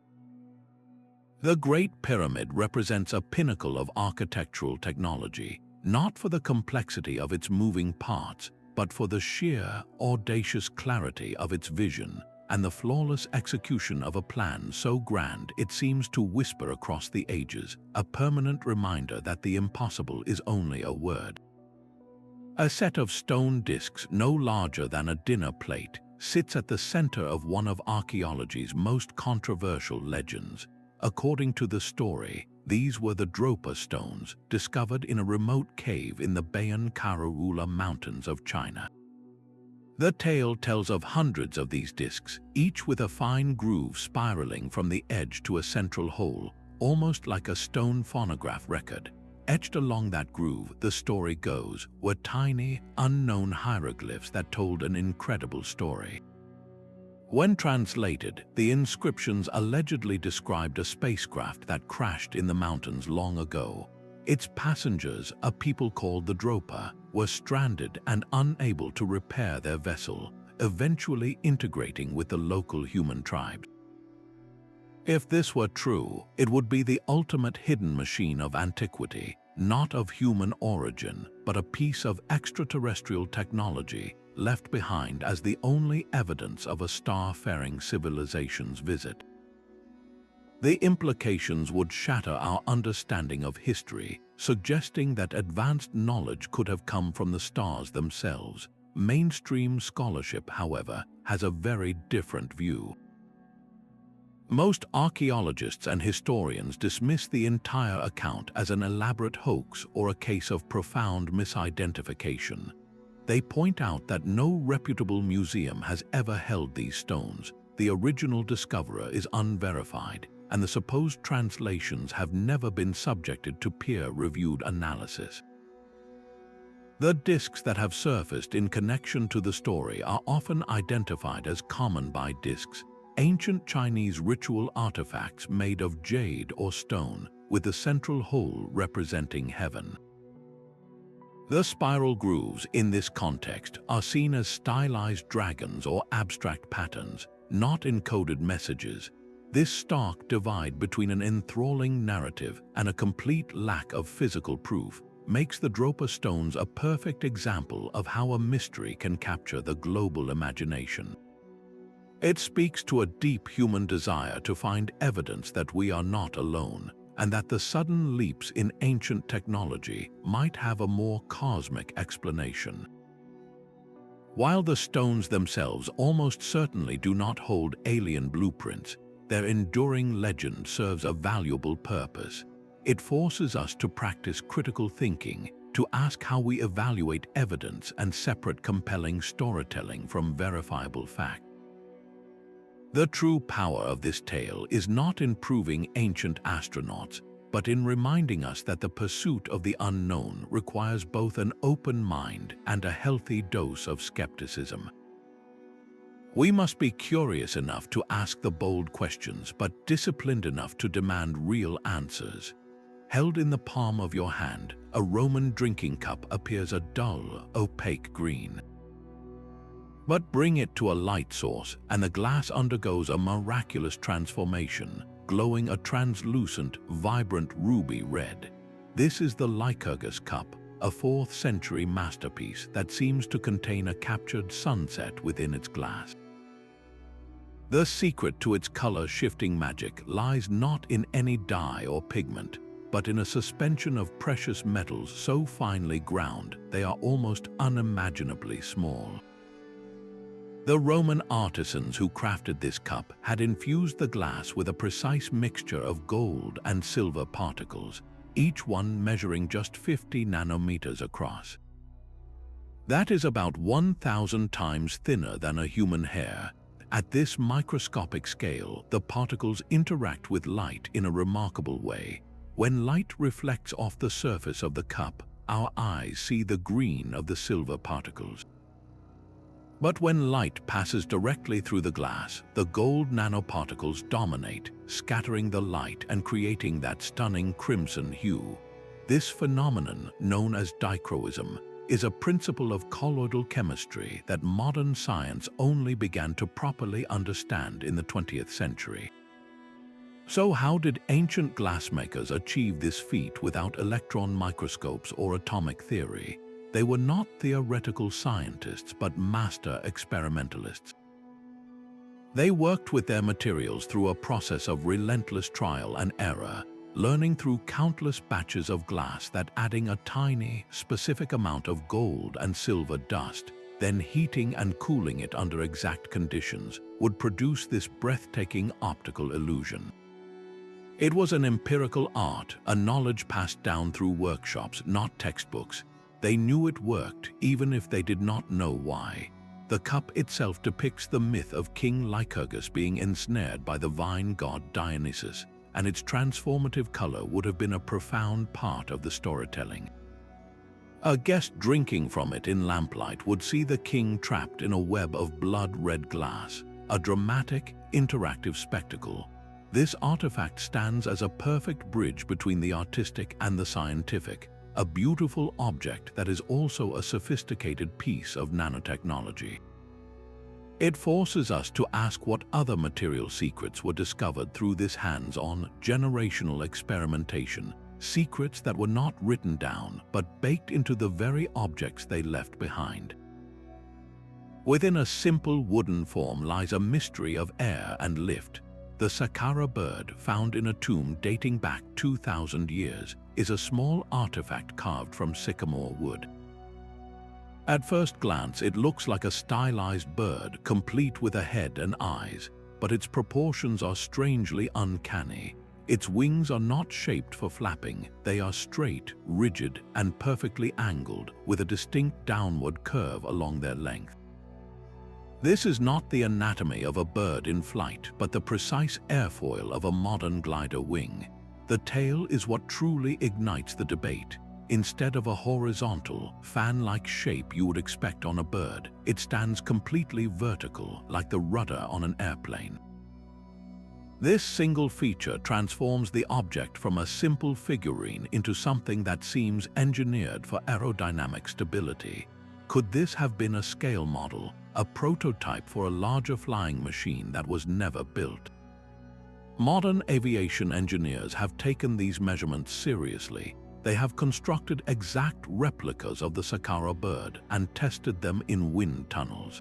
The Great Pyramid represents a pinnacle of architectural technology, not for the complexity of its moving parts, but for the sheer, audacious clarity of its vision and the flawless execution of a plan so grand it seems to whisper across the ages, a permanent reminder that the impossible is only a word. A set of stone discs no larger than a dinner plate sits at the center of one of archaeology's most controversial legends. According to the story, these were the Dropa stones discovered in a remote cave in the Bayan Karaula Mountains of China. The tale tells of hundreds of these discs, each with a fine groove spiraling from the edge to a central hole, almost like a stone phonograph record. Etched along that groove, the story goes, were tiny, unknown hieroglyphs that told an incredible story. When translated, the inscriptions allegedly described a spacecraft that crashed in the mountains long ago. Its passengers, a people called the Dropa, were stranded and unable to repair their vessel, eventually integrating with the local human tribes. If this were true, it would be the ultimate hidden machine of antiquity, not of human origin, but a piece of extraterrestrial technology left behind as the only evidence of a star-faring civilization's visit. The implications would shatter our understanding of history, suggesting that advanced knowledge could have come from the stars themselves. Mainstream scholarship, however, has a very different view. Most archaeologists and historians dismiss the entire account as an elaborate hoax or a case of profound misidentification. They point out that no reputable museum has ever held these stones, the original discoverer is unverified, and the supposed translations have never been subjected to peer-reviewed analysis. The discs that have surfaced in connection to the story are often identified as common by discs, ancient Chinese ritual artifacts made of jade or stone, with the central hole representing heaven. The spiral grooves in this context are seen as stylized dragons or abstract patterns, not encoded messages. This stark divide between an enthralling narrative and a complete lack of physical proof makes the Dropa stones a perfect example of how a mystery can capture the global imagination. It speaks to a deep human desire to find evidence that we are not alone, and that the sudden leaps in ancient technology might have a more cosmic explanation. While the stones themselves almost certainly do not hold alien blueprints, their enduring legend serves a valuable purpose. It forces us to practice critical thinking, to ask how we evaluate evidence and separate compelling storytelling from verifiable fact. The true power of this tale is not in proving ancient astronauts, but in reminding us that the pursuit of the unknown requires both an open mind and a healthy dose of skepticism. We must be curious enough to ask the bold questions, but disciplined enough to demand real answers. Held in the palm of your hand, a Roman drinking cup appears a dull, opaque green. But bring it to a light source, and the glass undergoes a miraculous transformation, glowing a translucent, vibrant ruby red. This is the Lycurgus Cup, a 4th century masterpiece that seems to contain a captured sunset within its glass. The secret to its color-shifting magic lies not in any dye or pigment, but in a suspension of precious metals so finely ground they are almost unimaginably small. The Roman artisans who crafted this cup had infused the glass with a precise mixture of gold and silver particles, each one measuring just 50 nanometers across. That is about 1,000 times thinner than a human hair, At this microscopic scale, the particles interact with light in a remarkable way. When light reflects off the surface of the cup, our eyes see the green of the silver particles. But when light passes directly through the glass, the gold nanoparticles dominate, scattering the light and creating that stunning crimson hue. This phenomenon, known as dichroism, is a principle of colloidal chemistry that modern science only began to properly understand in the 20th century. So how did ancient glassmakers achieve this feat without electron microscopes or atomic theory? They were not theoretical scientists, but master experimentalists. They worked with their materials through a process of relentless trial and error, learning through countless batches of glass that adding a tiny, specific amount of gold and silver dust, then heating and cooling it under exact conditions, would produce this breathtaking optical illusion. It was an empirical art, a knowledge passed down through workshops, not textbooks. They knew it worked, even if they did not know why. The cup itself depicts the myth of King Lycurgus being ensnared by the vine god Dionysus, and its transformative color would have been a profound part of the storytelling. A guest drinking from it in lamplight would see the king trapped in a web of blood-red glass, a dramatic, interactive spectacle. This artifact stands as a perfect bridge between the artistic and the scientific, a beautiful object that is also a sophisticated piece of nanotechnology. It forces us to ask what other material secrets were discovered through this hands-on, generational experimentation, secrets that were not written down but baked into the very objects they left behind. Within a simple wooden form lies a mystery of air and lift. The Saqqara bird, found in a tomb dating back 2,000 years, is a small artifact carved from sycamore wood. At first glance, it looks like a stylized bird, complete with a head and eyes, but its proportions are strangely uncanny. Its wings are not shaped for flapping. They are straight, rigid, and perfectly angled, with a distinct downward curve along their length. This is not the anatomy of a bird in flight, but the precise airfoil of a modern glider wing. The tail is what truly ignites the debate. Instead of a horizontal, fan-like shape you would expect on a bird, it stands completely vertical, like the rudder on an airplane. This single feature transforms the object from a simple figurine into something that seems engineered for aerodynamic stability. Could this have been a scale model, a prototype for a larger flying machine that was never built? Modern aviation engineers have taken these measurements seriously. They have constructed exact replicas of the Saqqara bird and tested them in wind tunnels.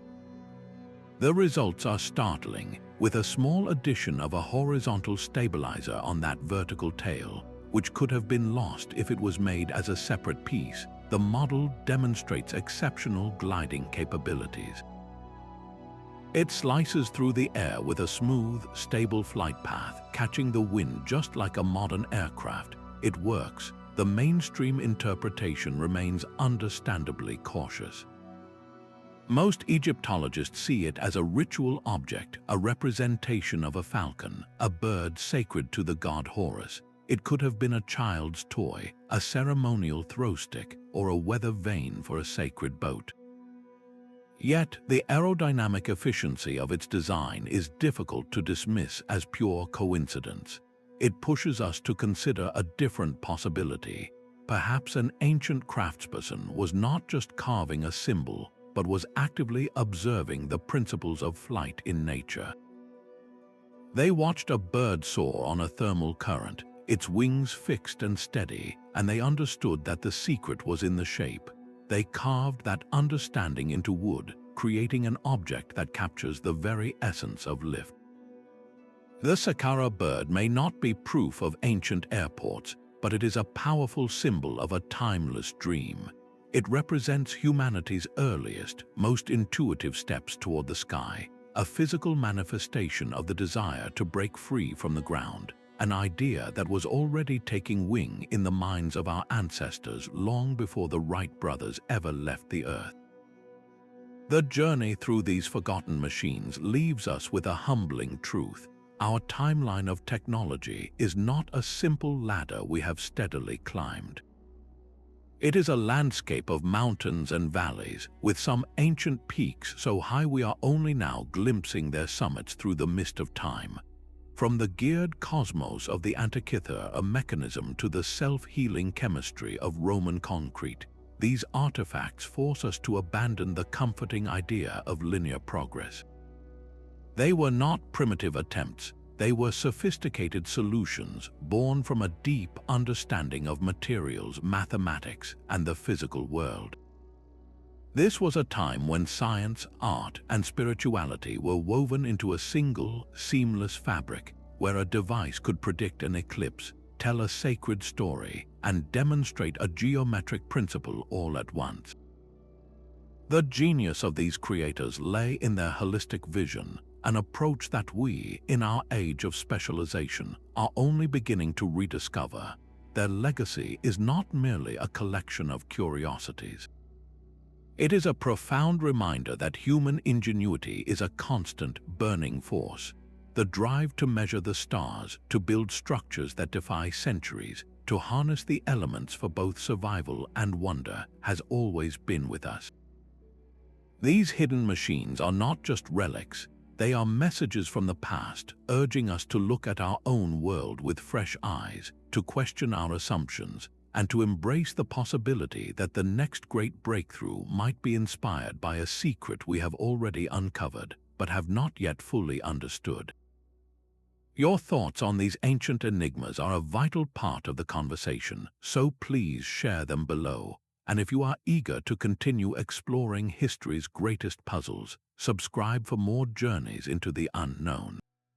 The results are startling. With a small addition of a horizontal stabilizer on that vertical tail, which could have been lost if it was made as a separate piece, the model demonstrates exceptional gliding capabilities. It slices through the air with a smooth, stable flight path, catching the wind just like a modern aircraft. It works. The mainstream interpretation remains understandably cautious. Most Egyptologists see it as a ritual object, a representation of a falcon, a bird sacred to the god Horus. It could have been a child's toy, a ceremonial throw stick, or a weather vane for a sacred boat. Yet, the aerodynamic efficiency of its design is difficult to dismiss as pure coincidence. It pushes us to consider a different possibility. Perhaps an ancient craftsperson was not just carving a symbol, but was actively observing the principles of flight in nature. They watched a bird soar on a thermal current, its wings fixed and steady, and they understood that the secret was in the shape. They carved that understanding into wood, creating an object that captures the very essence of lift. The Saqqara bird may not be proof of ancient airports, but it is a powerful symbol of a timeless dream. It represents humanity's earliest, most intuitive steps toward the sky, a physical manifestation of the desire to break free from the ground, an idea that was already taking wing in the minds of our ancestors long before the Wright brothers ever left the Earth. The journey through these forgotten machines leaves us with a humbling truth. Our timeline of technology is not a simple ladder we have steadily climbed. It is a landscape of mountains and valleys, with some ancient peaks so high we are only now glimpsing their summits through the mist of time. From the geared cosmos of the Antikythera Mechanism to the self-healing chemistry of Roman concrete, these artifacts force us to abandon the comforting idea of linear progress. They were not primitive attempts. They were sophisticated solutions born from a deep understanding of materials, mathematics, and the physical world. This was a time when science, art, and spirituality were woven into a single, seamless fabric, where a device could predict an eclipse, tell a sacred story, and demonstrate a geometric principle all at once. The genius of these creators lay in their holistic vision, an approach that we, in our age of specialization, are only beginning to rediscover. Their legacy is not merely a collection of curiosities. It is a profound reminder that human ingenuity is a constant, burning force. The drive to measure the stars, to build structures that defy centuries, to harness the elements for both survival and wonder, has always been with us. These hidden machines are not just relics. They are messages from the past, urging us to look at our own world with fresh eyes, to question our assumptions, and to embrace the possibility that the next great breakthrough might be inspired by a secret we have already uncovered, but have not yet fully understood. Your thoughts on these ancient enigmas are a vital part of the conversation, so please share them below. And if you are eager to continue exploring history's greatest puzzles, subscribe for more journeys into the unknown.